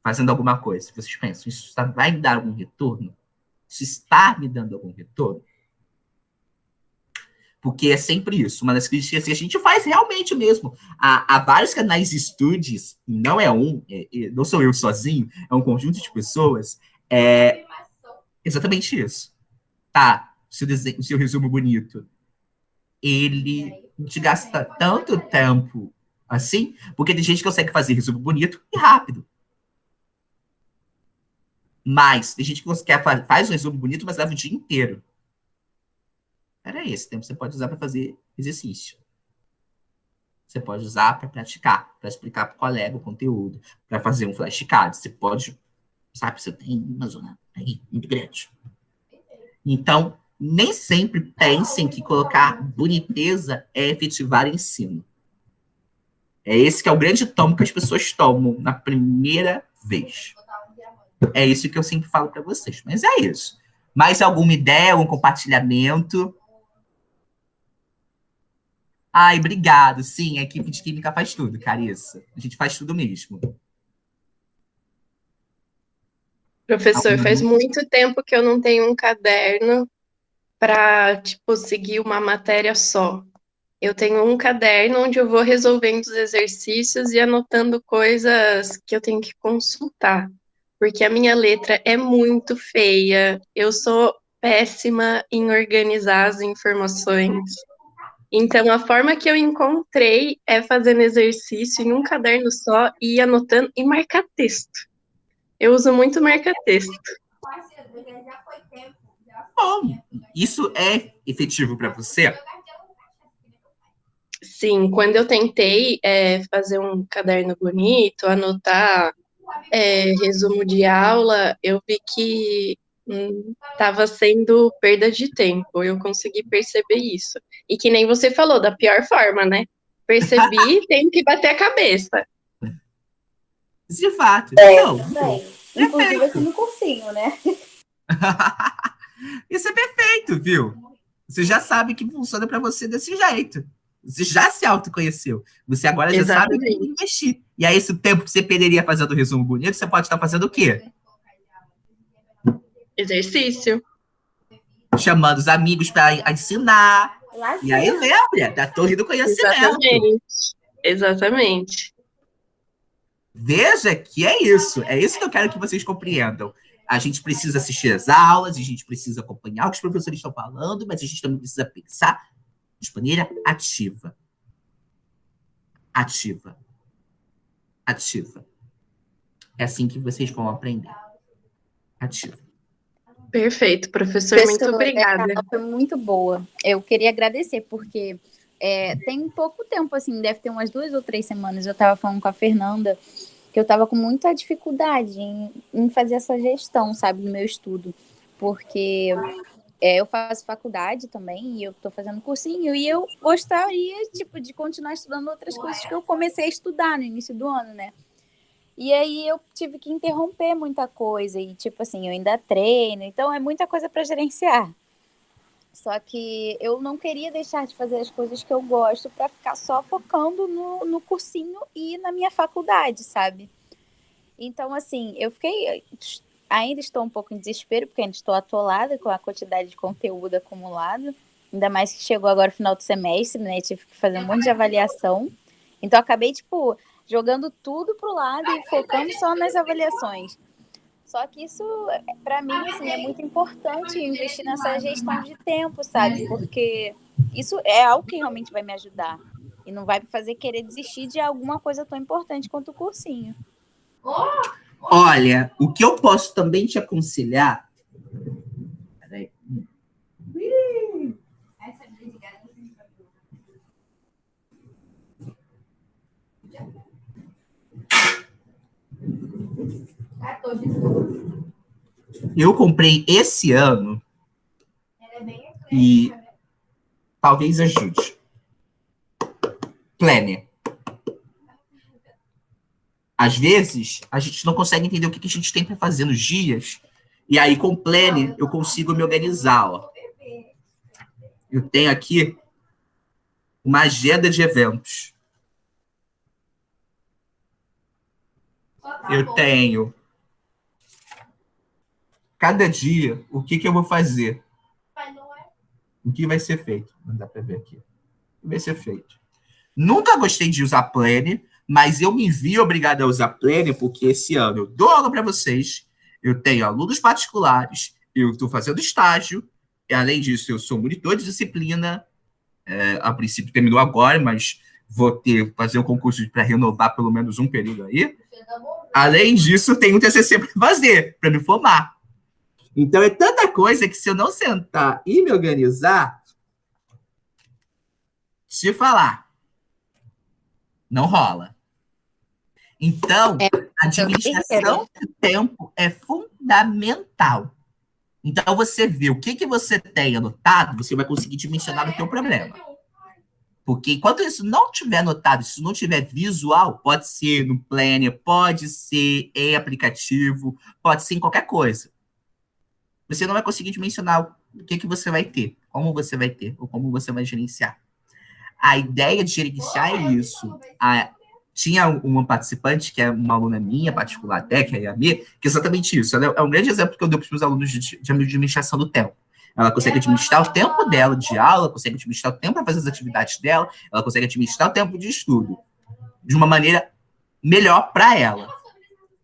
fazendo alguma coisa. Vocês pensam, isso vai me dar algum retorno? Isso está me dando algum retorno? Porque é sempre isso. Uma das críticas que a gente faz realmente mesmo. Há vários canais de estudos, não é um, não sou eu sozinho, é um conjunto de pessoas. É exatamente isso. Tá, o seu resumo bonito, ele te gasta tanto tempo assim, porque tem gente que consegue fazer resumo bonito e rápido. Mas tem gente que faz um resumo bonito, mas leva o dia inteiro. Era esse tempo que você pode usar para fazer exercício. Você pode usar para praticar, para explicar para o colega o conteúdo, para fazer um flashcard. Você pode, sabe, você tem uma zona aí muito grande. Então, nem sempre pensem que colocar boniteza é efetivar ensino. É esse que é o grande tomo que as pessoas tomam na primeira vez. É isso que eu sempre falo para vocês. Mas é isso. Mais alguma ideia, algum compartilhamento? Ai, obrigado. Sim, a equipe de química faz tudo, Carissa. A gente faz tudo mesmo. Professor, faz muito tempo que eu não tenho um caderno para, tipo, seguir uma matéria só. Eu tenho um caderno onde eu vou resolvendo os exercícios e anotando coisas que eu tenho que consultar, porque a minha letra é muito feia, eu sou péssima em organizar as informações. Então, a forma que eu encontrei é fazendo exercício em um caderno só e ir anotando e marcar texto. Eu uso muito marca-texto. Bom, isso é efetivo para você? Sim, quando eu tentei fazer um caderno bonito, anotar resumo de aula, eu vi que estava sendo perda de tempo. Eu consegui perceber isso. E que nem você falou, da pior forma, né? Percebi, tenho que bater a cabeça. De fato. Não. Inclusive aqui no cursinho, né? Isso é perfeito, viu? Você já sabe que funciona para você desse jeito. Você já se autoconheceu. Você agora já sabe como investir. E aí, esse tempo que você perderia fazendo o resumo bonito, você pode estar fazendo o quê? Exercício. Chamando os amigos para ensinar. E aí, lembra da torre do conhecimento. Exatamente. Veja que é isso. É isso que eu quero que vocês compreendam. A gente precisa assistir às aulas, a gente precisa acompanhar o que os professores estão falando, mas a gente também precisa pensar de maneira ativa. Ativa. É assim que vocês vão aprender. Ativa. Perfeito, professor. Muito obrigada. Essa aula foi muito boa. Eu queria agradecer, porque tem pouco tempo, assim, deve ter umas 2 ou 3 semanas, eu estava falando com a Fernanda que eu estava com muita dificuldade em fazer essa gestão, sabe, no meu estudo. Porque eu faço faculdade também, e eu estou fazendo cursinho, e eu gostaria, tipo, de continuar estudando outras coisas que eu comecei a estudar no início do ano, né? E aí eu tive que interromper muita coisa, e tipo assim, eu ainda treino, então é muita coisa para gerenciar. Só que eu não queria deixar de fazer as coisas que eu gosto para ficar só focando no cursinho e na minha faculdade, sabe? Então, assim, ainda estou um pouco em desespero, porque ainda estou atolada com a quantidade de conteúdo acumulado. Ainda mais que chegou agora o final do semestre, né? Tive que fazer um monte de avaliação. Então, acabei, tipo, jogando tudo pro lado e focando só nas avaliações. Só que isso, para mim, assim, é muito importante investir nessa gestão de tempo, sabe? Porque isso é algo que realmente vai me ajudar. E não vai me fazer querer desistir de alguma coisa tão importante quanto o cursinho. Olha, o que eu posso também te aconselhar... Peraí. Eu comprei esse ano e talvez ajude. Planner. Às vezes, a gente não consegue entender o que a gente tem para fazer nos dias, e aí com o Planner eu consigo me organizar. Ó. Eu tenho aqui uma agenda de eventos. Eu tenho cada dia o que eu vou fazer. O que vai ser feito. Não dá para ver aqui. O que vai ser feito. Nunca gostei de usar Planner, mas eu me vi obrigado a usar Planner porque esse ano eu dou aula para vocês, eu tenho alunos particulares, eu estou fazendo estágio, e além disso eu sou monitor de disciplina, a princípio terminou agora, mas vou fazer um concurso para renovar pelo menos um período aí. Além disso, eu tenho um TCC para fazer, para me formar. Então é tanta coisa que se eu não sentar e me organizar, te falar, não rola. Então, a administração do tempo é fundamental. Então, você vê o que você tem anotado, você vai conseguir dimensionar o teu problema. Porque enquanto isso não tiver anotado, isso não tiver visual, pode ser no Planner, pode ser em aplicativo, pode ser em qualquer coisa. Você não vai conseguir dimensionar o que você vai ter, como você vai ter, ou como você vai gerenciar. A ideia de gerenciar é isso. Tinha uma participante, que é uma aluna minha, particular até, que é a Yami, que é exatamente isso. Ela é um grande exemplo que eu dou para os meus alunos de administração do tempo. Ela consegue administrar o tempo dela de aula, consegue administrar o tempo para fazer as atividades dela, ela consegue administrar o tempo de estudo de uma maneira melhor para ela.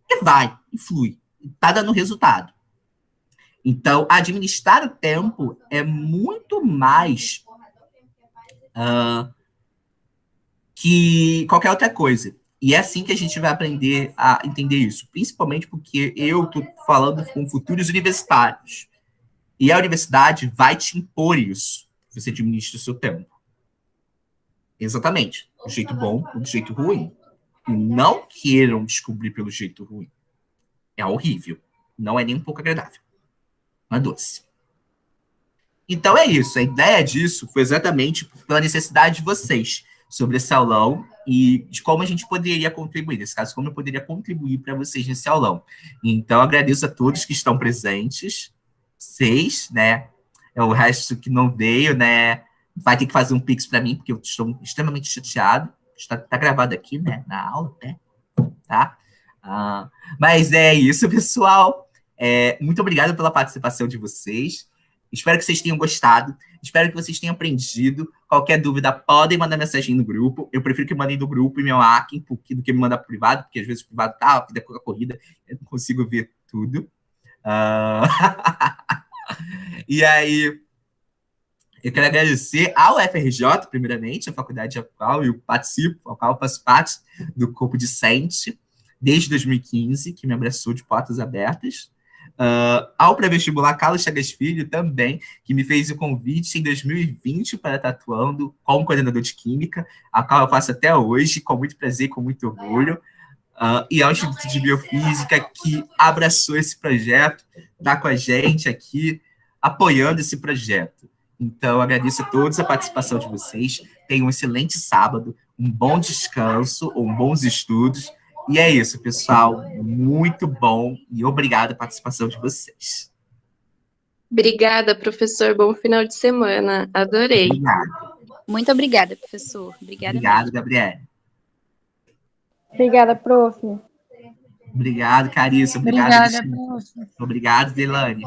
E vai, e flui. Está dando resultado. Então, administrar o tempo é muito mais que qualquer outra coisa. E é assim que a gente vai aprender a entender isso, principalmente porque eu estou falando com futuros universitários. E a universidade vai te impor isso. Você administra o seu tempo. Exatamente. Do jeito bom ou do jeito ruim. E não queiram descobrir pelo jeito ruim. É horrível. Não é nem um pouco agradável. Não é doce. Então é isso. A ideia disso foi exatamente pela necessidade de vocês sobre esse aulão e de como a gente poderia contribuir. Nesse caso, como eu poderia contribuir para vocês nesse aulão. Então, agradeço a todos que estão presentes. 6, né? O resto que não veio, né? Vai ter que fazer um pix para mim, porque eu estou extremamente chateado. Está gravado aqui, né? Na aula, né? Tá? Mas é isso, pessoal. Muito obrigado pela participação de vocês. Espero que vocês tenham gostado. Espero que vocês tenham aprendido. Qualquer dúvida, podem mandar mensagem no grupo. Eu prefiro que mandem no grupo e meu hacking do que me mandar pro privado, porque às vezes o privado tá, a vida com a corrida, eu não consigo ver tudo. E aí, eu quero agradecer ao FRJ, primeiramente, a faculdade a qual eu participo, ao qual eu faço parte do corpo discente, desde 2015, que me abraçou de portas abertas. Ao pré-vestibular Carlos Chagas Filho, também, que me fez o convite em 2020 para estar atuando como coordenador de Química, a qual eu faço até hoje, com muito prazer, com muito orgulho. E ao Instituto de Biofísica, que abraçou esse projeto, está com a gente aqui, apoiando esse projeto. Então, agradeço a todos a participação de vocês. Tenham um excelente sábado, um bom descanso, ou bons estudos. E é isso, pessoal. Muito bom e obrigado a participação de vocês. Obrigada, professor. Bom final de semana. Adorei. Obrigado. Muito obrigada, professor. Obrigada Obrigado, mesmo. Gabriele. Obrigada, prof. Obrigado, Carissa. Obrigado, Obrigada, Alexandre. prof. Obrigado, Delane.